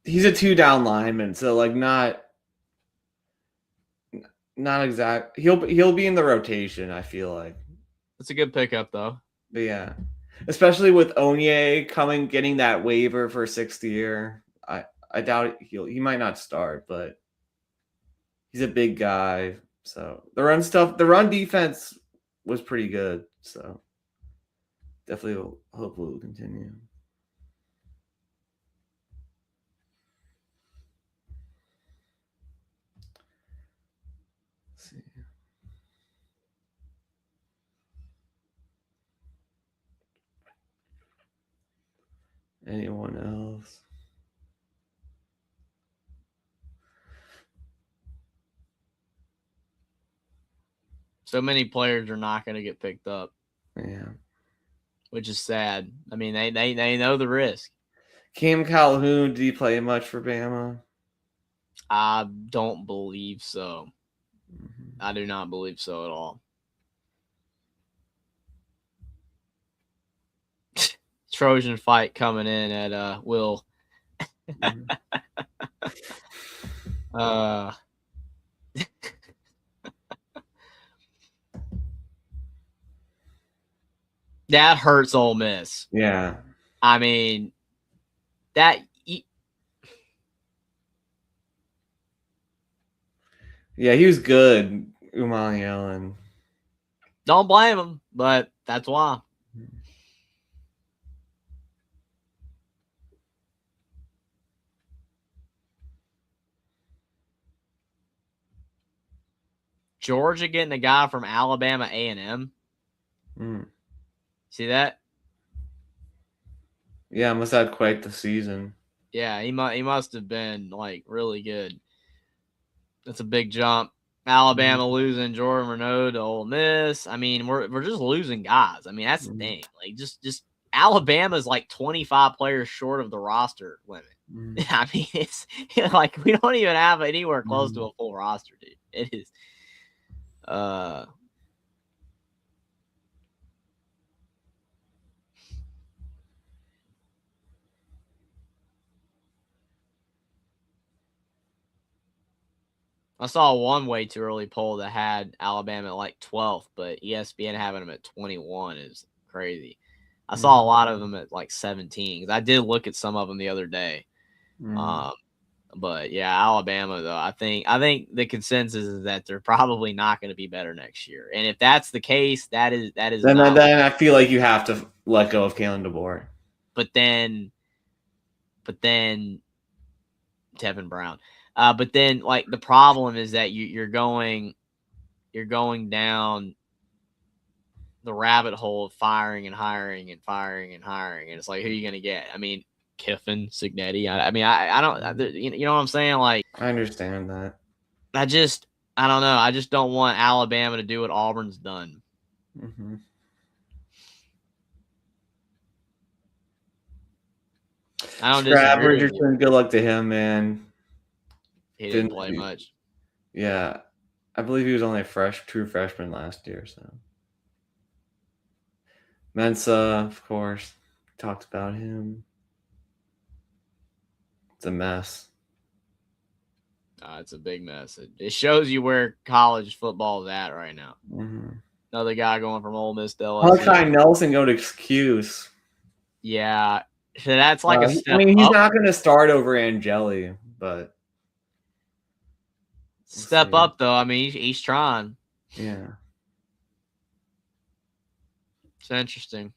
He's a 2-down lineman, so like not exact. He'll be in the rotation. I feel like that's a good pickup though. But yeah, especially with Onye getting that waiver for 6th year. I doubt he might not start, but he's a big guy. So the run defense was pretty good. So definitely hopefully will continue. Let's see. Anyone else? So many players are not going to get picked up. Yeah. Which is sad. I mean, they know the risk. Cam Calhoun, did he play much for Bama? I don't believe so. Mm-hmm. I do not believe so at all. Trojan fight coming in at Will. Mm-hmm. That hurts Ole Miss. Yeah. I mean, that. Yeah, he was good, Umali Allen. Don't blame him, but that's why. Georgia getting a guy from Alabama A&M. See that? Yeah, must have had quite the season. Yeah, he must have been like really good. That's a big jump. Alabama losing Jordan Renaud to Ole Miss. I mean, we're just losing guys. I mean, that's the thing. Like, just Alabama's like 25 players short of the roster limit. I mean, it's like we don't even have anywhere close to a full roster, dude. It is. I saw one way too early poll that had Alabama at like 12th, but ESPN having them at 21 is crazy. I saw a lot of them at like 17 because I did look at some of them the other day. But yeah, Alabama though, I think the consensus is that they're probably not going to be better next year. And if that's the case, that is then I feel like you have to let go of Kalen DeBoer. But then Tevin Brown. But then like the problem is that you're going down the rabbit hole of firing and hiring and firing and hiring, and it's like, who are you going to get? I mean, Kiffin, Signetti. I mean, I don't, you know what I'm saying? Like, I understand that. I don't know. I just don't want Alabama to do what Auburn's done. Mm-hmm. I don't disagree. Richardson, good luck to him, man. He didn't play much. Yeah. I believe he was only a true freshman last year, so. Mensa, of course. Talked about him. It's a mess. It's a big mess. It shows you where college football is at right now. Another guy going from Ole Miss to LSU. Malachi Nelson go to excuse. Yeah. So that's like a step I mean, he's up. not going to start over Angeli, but. Step up, though. I mean, he's trying. Yeah. It's interesting.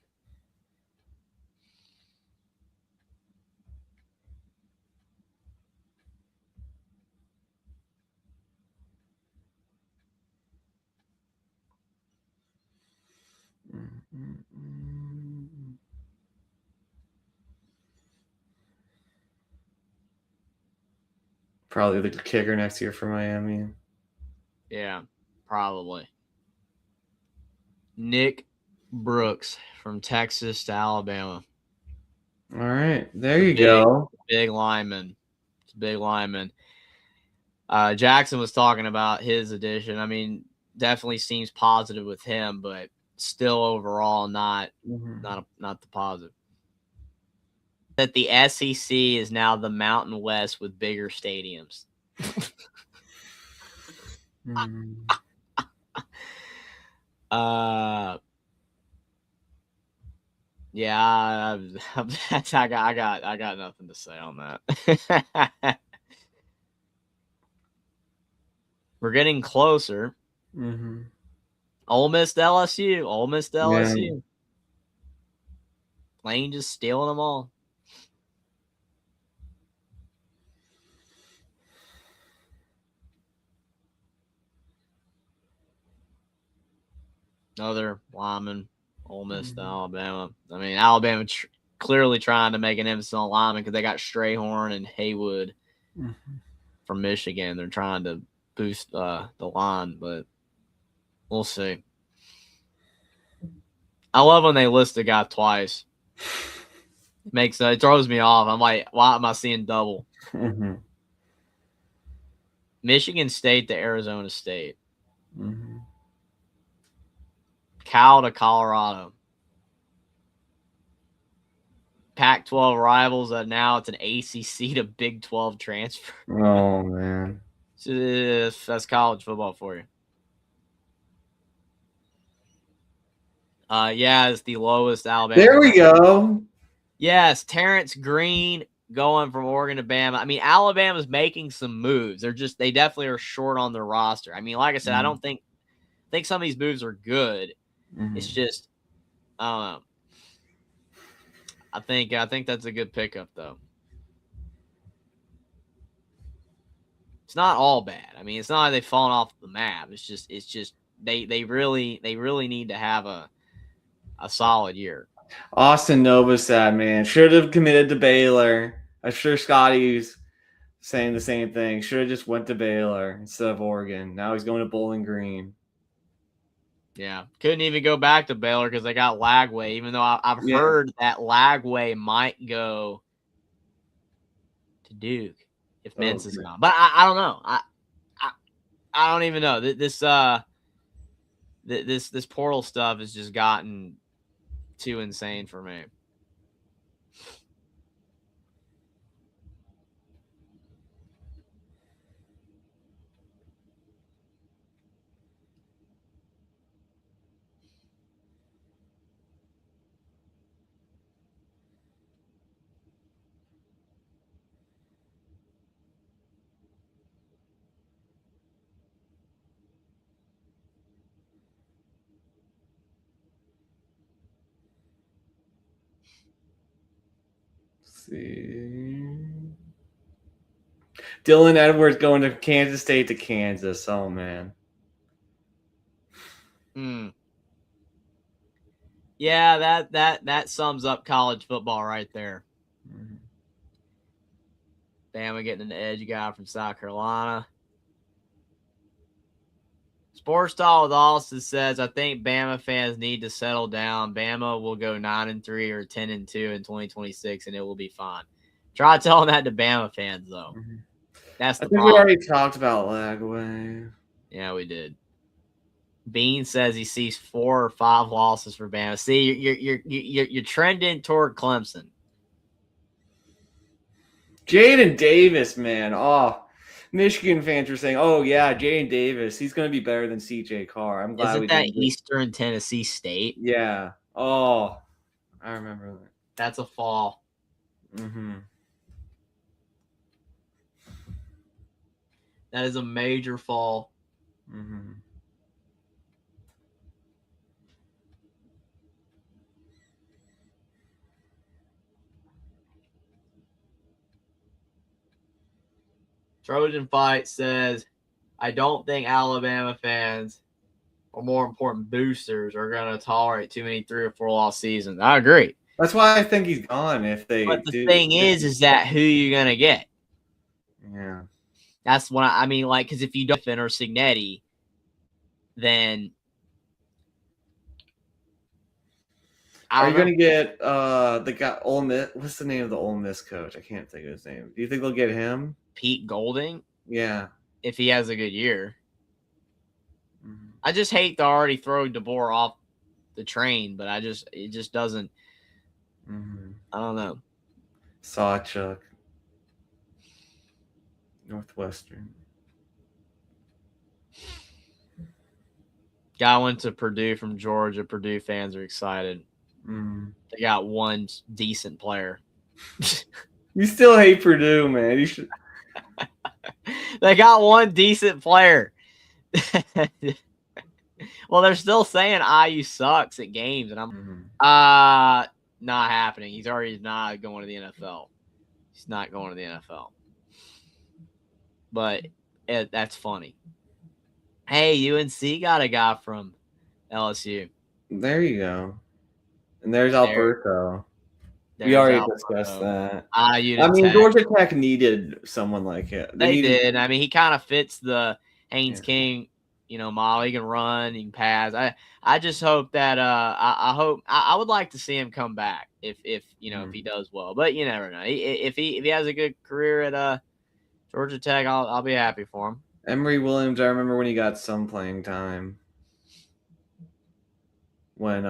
Probably the kicker next year for Miami. Yeah, probably. Nick Brooks from Texas to Alabama. All right, there you go. Big lineman. It's a big lineman. Jackson was talking about his addition. I mean, definitely seems positive with him, but still overall not the positive. That the SEC is now the Mountain West with bigger stadiums. Yeah, I got nothing to say on that. We're getting closer. Ole Miss to LSU. Ole Miss to LSU. Yeah. Lane just stealing them all. Another lineman, Ole Miss to Alabama. I mean, Alabama clearly trying to make an emphasis on lineman because they got Strayhorn and Haywood from Michigan. They're trying to boost the line, but We'll see. I love when they list a guy twice. It throws me off. I'm like, why am I seeing double? Mm-hmm. Michigan State to Arizona State. Mm-hmm. Cal to Colorado. Pac-12 rivals. Now it's an ACC to Big 12 transfer. Oh man, That's college football for you. Yeah, it's the lowest Alabama. There we go. Yes, Terrence Green going from Oregon to Bama. I mean, Alabama's making some moves. They definitely are short on their roster. I mean, like I said, I think some of these moves are good. Mm-hmm. It's just, I don't know. I think that's a good pickup though. It's not all bad. I mean, it's not like they've fallen off the map. It's just they really need to have a solid year. Austin Novosad, man, should have committed to Baylor. I'm sure Scotty's saying the same thing. Should have just went to Baylor instead of Oregon. Now he's going to Bowling Green. Yeah, couldn't even go back to Baylor because they got Lagway. Even though I've heard that Lagway might go to Duke if Mintz is gone, but I don't know. I don't even know. This portal stuff has just gotten too insane for me. See. Dylan Edwards going to Kansas State to Kansas. Oh man. Yeah, that sums up college football right there. Mm-hmm. Bama getting an edge guy from South Carolina. Sports Talk with Austin says, I think Bama fans need to settle down. Bama will go 9-3 or 10-2 in 2026, and it will be fine. Try telling that to Bama fans, though. Mm-hmm. That's the I think problem. we already talked about Lagway. Yeah, we did. Bean says he sees 4 or 5 losses for Bama. See, you're trending toward Clemson. Jaden Davis, man. Oh, Michigan fans are saying, "Oh yeah, Jaden Davis. He's going to be better than CJ Carr." I'm glad Isn't that Eastern Tennessee State? Yeah. Oh, I remember that. That's a fall. Mm-hmm. That is a major fall. Mm-hmm. Trojan Fight says, I don't think Alabama fans, or more important, boosters, are going to tolerate too many 3 or 4 loss seasons. I agree. That's why I think he's gone. If they, but the thing is that who you're going to get? Yeah, that's what I mean. Like, because if you don't or Signetti, then are you going to get the guy Ole Miss? What's the name of the Ole Miss coach? I can't think of his name. Do you think they'll get him? Pete Golding? Yeah, if he has a good year. Mm-hmm. I just hate to already throw DeBoer off the train, but it just doesn't. Mm-hmm. I don't know. Sawchuck, Northwestern. Guy went to Purdue from Georgia. Purdue fans are excited. Mm-hmm. They got one decent player. You still hate Purdue, man. You should. They got one decent player. Well, they're still saying IU sucks at games, and I'm not happening. He's already not going to the NFL. He's not going to the NFL. But that's funny. Hey, UNC got a guy from LSU. There you go. And there's Alberto. We already discussed that. I mean, Georgia Tech needed someone like it. They did. I mean, he kind of fits the Haynes King model. He can run, he can pass. I just hope that I would like to see him come back if if he does well. But you never know. If he has a good career at Georgia Tech, I'll be happy for him. Emory Williams, I remember when he got some playing time. When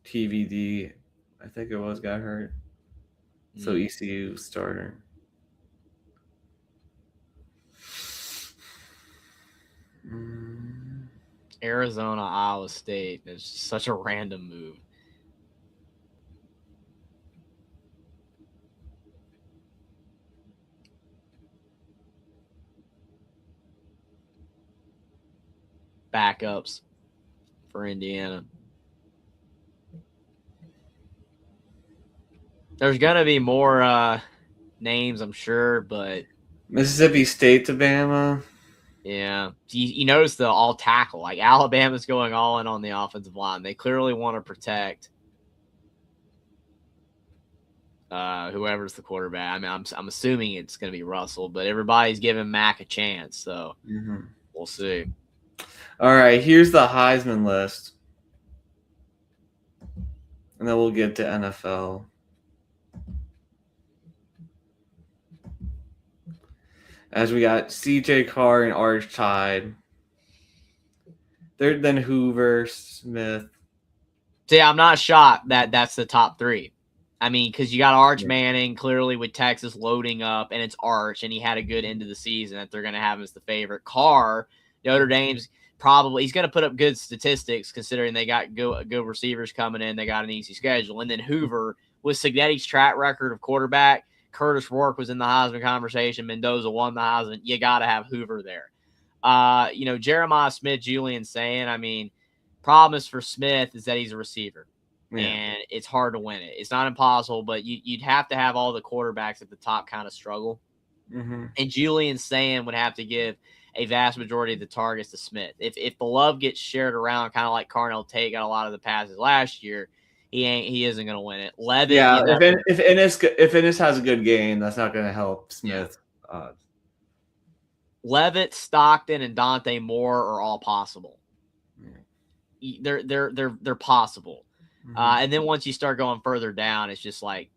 TVD, I think it was, got hurt. So ECU starter. Arizona, Iowa State. It's such a random move. Backups for Indiana. There's gonna be more names, I'm sure, but Mississippi State to Bama. Yeah. You notice the all tackle. Like Alabama's going all in on the offensive line. They clearly want to protect whoever's the quarterback. I mean, I'm assuming it's going to be Russell, but everybody's giving Mac a chance, so we'll see. All right, here's the Heisman list, and then we'll get to NFL. As we got C.J. Carr and Arch Tide. Then Hoover, Smith. See, I'm not shocked that that's the top three. I mean, because you got Arch Manning clearly with Texas loading up, and it's Arch, and he had a good end of the season that they're going to have him as the favorite. Carr, Notre Dame's probably he's going to put up good statistics considering they got good receivers coming in. They got an easy schedule, and then Hoover with Signetti's track record of quarterback. Curtis Rourke was in the Heisman conversation. Mendoza won the Heisman. You got to have Hoover there. Jeremiah Smith, Julian saying, I mean, problem is for Smith is that he's a receiver. Yeah. And it's hard to win it. It's not impossible, but you'd have to have all the quarterbacks at the top kind of struggle. And Julian saying would have to give a vast majority of the targets to Smith. If the love gets shared around, kind of like Carnell Tate got a lot of the passes last year, he isn't going to win it. Levitt, yeah, if Ennis has a good game, that's not going to help Smith. Yeah. Levitt, Stockton, and Dante Moore are all possible. They're possible. And then once you start going further down, it's just like,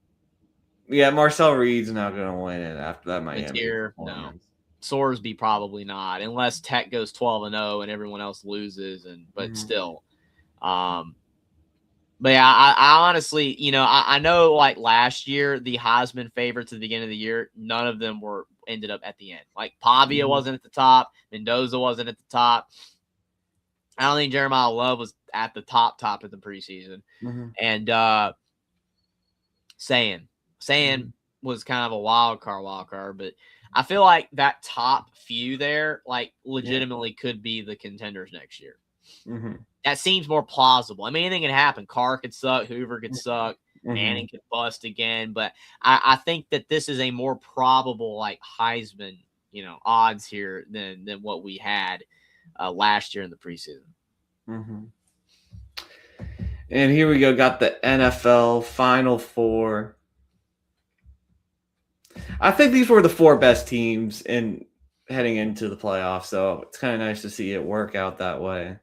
yeah, Marcel Reed's not going to win it after that Miami. No, Sorsby probably not, unless Tech goes 12-0 and everyone else loses. But still, but yeah, I honestly, I know like last year the Heisman favorites at the beginning of the year, none of them ended up at the end. Like Pavia wasn't at the top, Mendoza wasn't at the top. I don't think Jeremiah Love was at the top of the preseason. And saying was kind of a wild card, but I feel like that top few there, like legitimately could be the contenders next year. That seems more plausible. I mean, anything can happen. Carr could suck, Hoover could suck, Manning could bust again, but I think that this is a more probable like Heisman, odds here than what we had last year in the preseason. And here we go. Got the NFL Final Four. I think these were the four best teams in heading into the playoffs, so it's kind of nice to see it work out that way.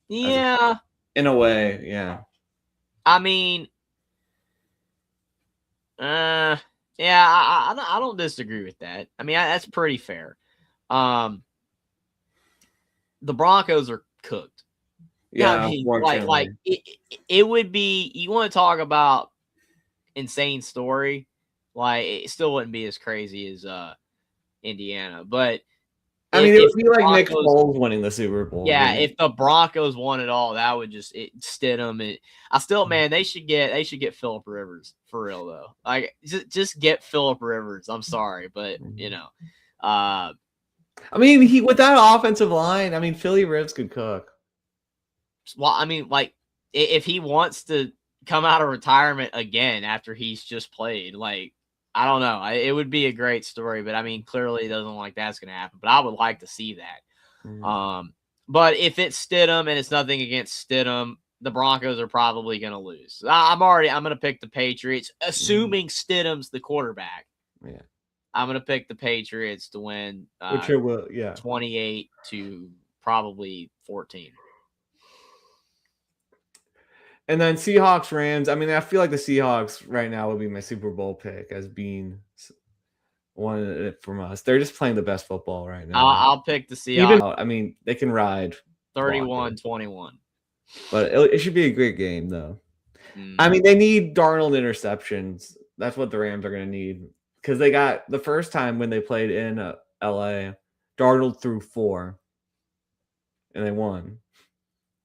Yeah. In a way, yeah. I mean, yeah, I don't disagree with that. I mean, that's pretty fair. The Broncos are cooked. Yeah, I mean, like it would be. You want to talk about insane story? Like it still wouldn't be as crazy as Indiana, but I mean, it would be like Nick Foles winning the Super Bowl. Yeah, if the Broncos won it all, that would just Stidham. Man, they should get Phillip Rivers for real though. Like just get Phillip Rivers. I'm sorry, but I mean, with that offensive line, I mean, Philly Rivers could cook. Well, I mean, like if he wants to come out of retirement again after he's just played, like I don't know, it would be a great story. But I mean, clearly, it doesn't like that's going to happen. But I would like to see that. But if it's Stidham and it's nothing against Stidham, the Broncos are probably going to lose. I'm going to pick the Patriots, assuming Stidham's the quarterback. Yeah. I'm gonna pick the Patriots to win. Which it will, yeah. 28 to probably 14. And then Seahawks, Rams. I mean, I feel like the Seahawks right now would be my Super Bowl pick as being one from us. They're just playing the best football right now. I'll pick the Seahawks. Even, I mean, they can ride 31-21. But it should be a great game, though. I mean, they need Darnold interceptions. That's what the Rams are going to need. Because they got the first time when they played in LA, Darnold threw 4. And they won.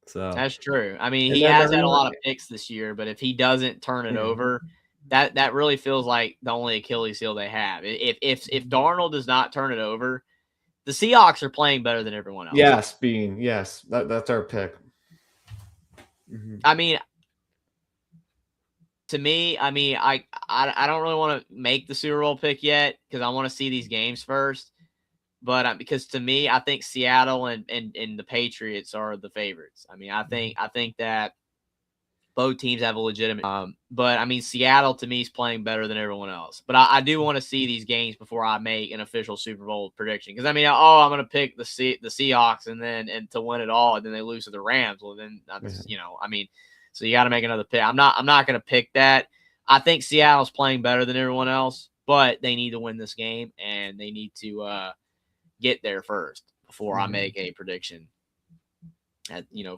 So that's true. I mean, he has had a lot of picks this year, but if he doesn't turn it over, that really feels like the only Achilles heel they have. If Darnold does not turn it over, the Seahawks are playing better than everyone else. Yes, that's our pick. I mean, to me, I mean, I don't really want to make the Super Bowl pick yet because I want to see these games first. But because to me, I think Seattle and the Patriots are the favorites. I mean, I think that both teams have a legitimate. But I mean, Seattle to me is playing better than everyone else. But I do want to see these games before I make an official Super Bowl prediction. Because I mean, I'm going to pick the Seahawks and to win it all, and then they lose to the Rams. Well, then that's I mean, so you got to make another pick. I'm not going to pick that. I think Seattle's playing better than everyone else, but they need to win this game and they need to get there first before I make a prediction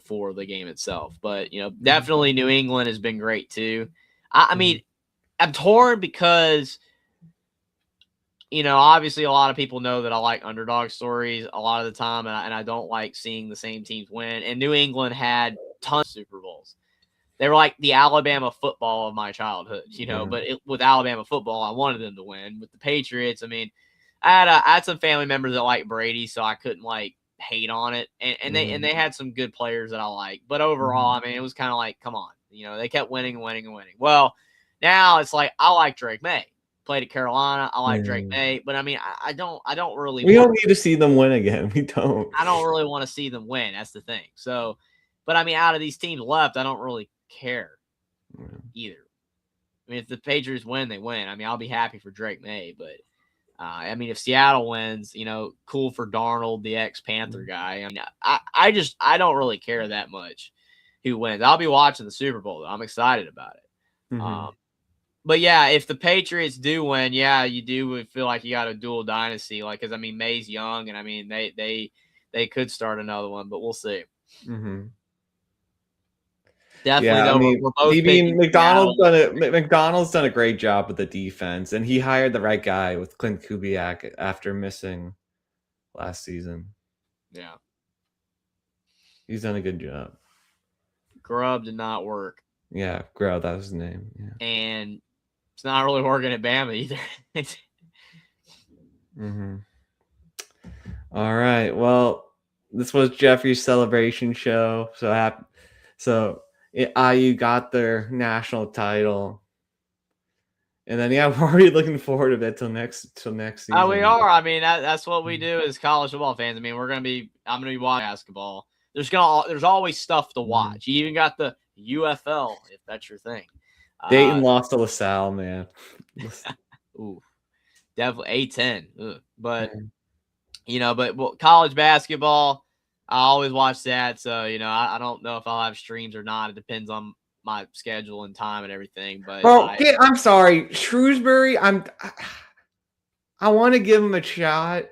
for the game itself. But definitely New England has been great too. I mean, I'm torn because obviously a lot of people know that I like underdog stories a lot of the time, and I don't like seeing the same teams win. And New England had tons of Super Bowls. They were like the Alabama football of my childhood, but with Alabama football, I wanted them to win. With the Patriots, I mean, I had some family members that like Brady, so I couldn't hate on it. And they had some good players that I like. But overall, I mean, it was kind of like, come on. They kept winning and winning and winning. Well, now it's like I like Drake May. Played at Carolina. I like Drake May. But I mean, I don't really don't need to see them win again. We don't. I don't really want to see them win. That's the thing. So, but I mean, out of these teams left, I don't really care either. I mean, if the Patriots win, they win. I mean, I'll be happy for Drake May, but I mean, if Seattle wins, cool for Darnold, the ex-Panther guy. I mean, I don't really care that much who wins. I'll be watching the Super Bowl, though. I'm excited about it. But yeah, if the Patriots do win, yeah, you do feel like you got a dual dynasty, because I mean, May's young, and I mean they could start another one, but we'll see. Definitely, though. I mean, we're both McDonald's done a great job with the defense, and he hired the right guy with Clint Kubiak after missing last season. Yeah, he's done a good job. Grubb did not work. Yeah, Grubb, that was his name. Yeah, and it's not really working at Bama either. All right. Well, this was Jeffrey's celebration show. So happy. So IU got their national title. And then, yeah, we're already looking forward to it till next season. We are. I mean, that's what we do as college football fans. I mean, I'm going to be watching basketball. There's always stuff to watch. You even got the UFL, if that's your thing. Dayton lost to LaSalle, man. Ooh, definitely A10. But, but college basketball, I always watch that. So, I don't know if I'll have streams or not. It depends on my schedule and time and everything. But I'm sorry. Shrewsbury, I want to give him a shot,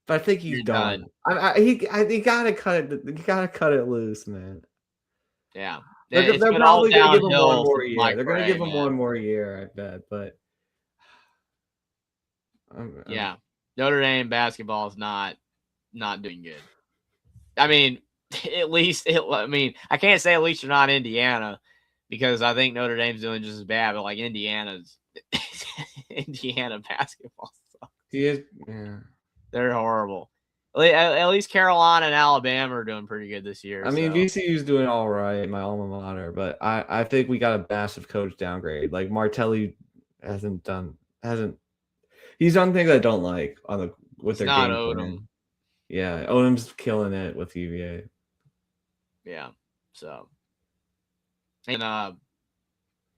but I think he's done. He gotta cut it. You gotta cut it loose, man. Yeah. They're probably going to give him one more year. They're going to give him one more year, I bet. But yeah, Notre Dame basketball is not doing good. I mean, at least I can't say at least you're not Indiana, because I think Notre Dame's doing just as bad. But Indiana basketball sucks. They're horrible. At least Carolina and Alabama are doing pretty good this year. I mean, VCU's doing all right, my alma mater, but I think we got a massive coach downgrade. Martelli hasn't. He's done things I don't like with their game plan. Yeah, Odom's killing it with UVA. Yeah, so and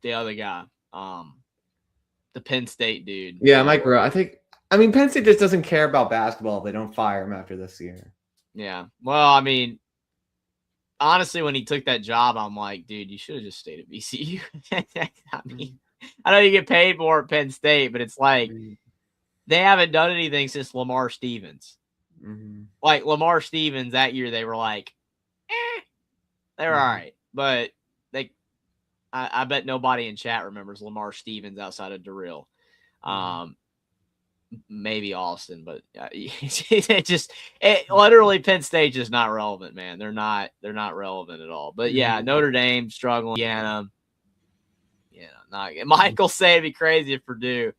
the other guy, the Penn State dude. Yeah, Mike Rowe. I think I mean, Penn State just doesn't care about basketball if they don't fire him after this year. Yeah. Well, I mean, honestly, when he took that job, I'm like, dude, you should have just stayed at VCU. I mean, I know you get paid more at Penn State, but it's like they haven't done anything since Lamar Stevens. Mm-hmm. Like Lamar Stevens that year, they were like, they were all right, but I bet nobody in chat remembers Lamar Stevens outside of Darrell. Maybe Austin, but it literally Penn State just not relevant, man. They're not relevant at all. But yeah, Notre Dame struggling. Indiana, not Michael say it'd be crazy if Purdue.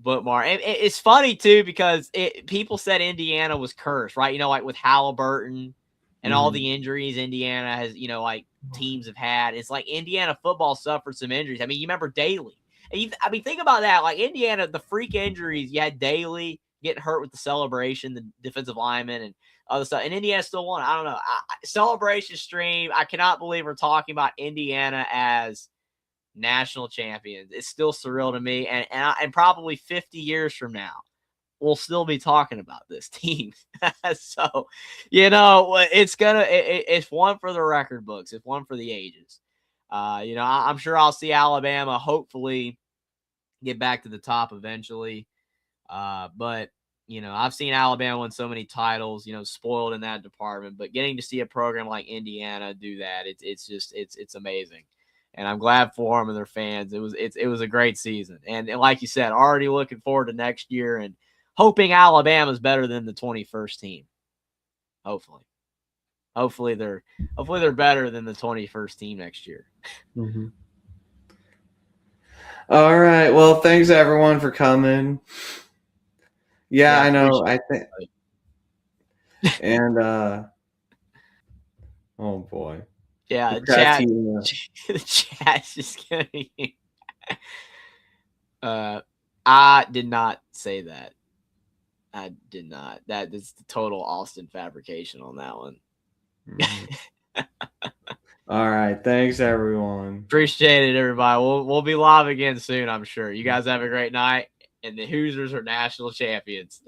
But it's funny too because people said Indiana was cursed, right? Like with Halliburton and all the injuries Indiana has, like teams have had. It's like Indiana football suffered some injuries. I mean, you remember Daly. I mean, think about that. Like Indiana, the freak injuries, you had Daly getting hurt with the celebration, the defensive lineman, and other stuff. And Indiana still won. I don't know. Celebration stream. I cannot believe we're talking about Indiana as national champions. It's still surreal to me. And probably 50 years from now, we'll still be talking about this team. So, it's one for the record books. It's one for the ages. I'm sure I'll see Alabama hopefully get back to the top eventually. But I've seen Alabama win so many titles, spoiled in that department, but getting to see a program like Indiana do that, it's amazing. And I'm glad for them and their fans. It was a great season. And like you said, already looking forward to next year and hoping Alabama's better than the 21st team. Hopefully they're better than the 21st team next year. Mm-hmm. All right. Well, thanks everyone for coming. Yeah, I know. I think. And oh boy. Yeah, the chat's just gonna be. I did not say that. I did not. That is the total Austin fabrication on that one. All right. Thanks, everyone. Appreciate it, everybody. We'll be live again soon, I'm sure. You guys have a great night, and the Hoosiers are national champions.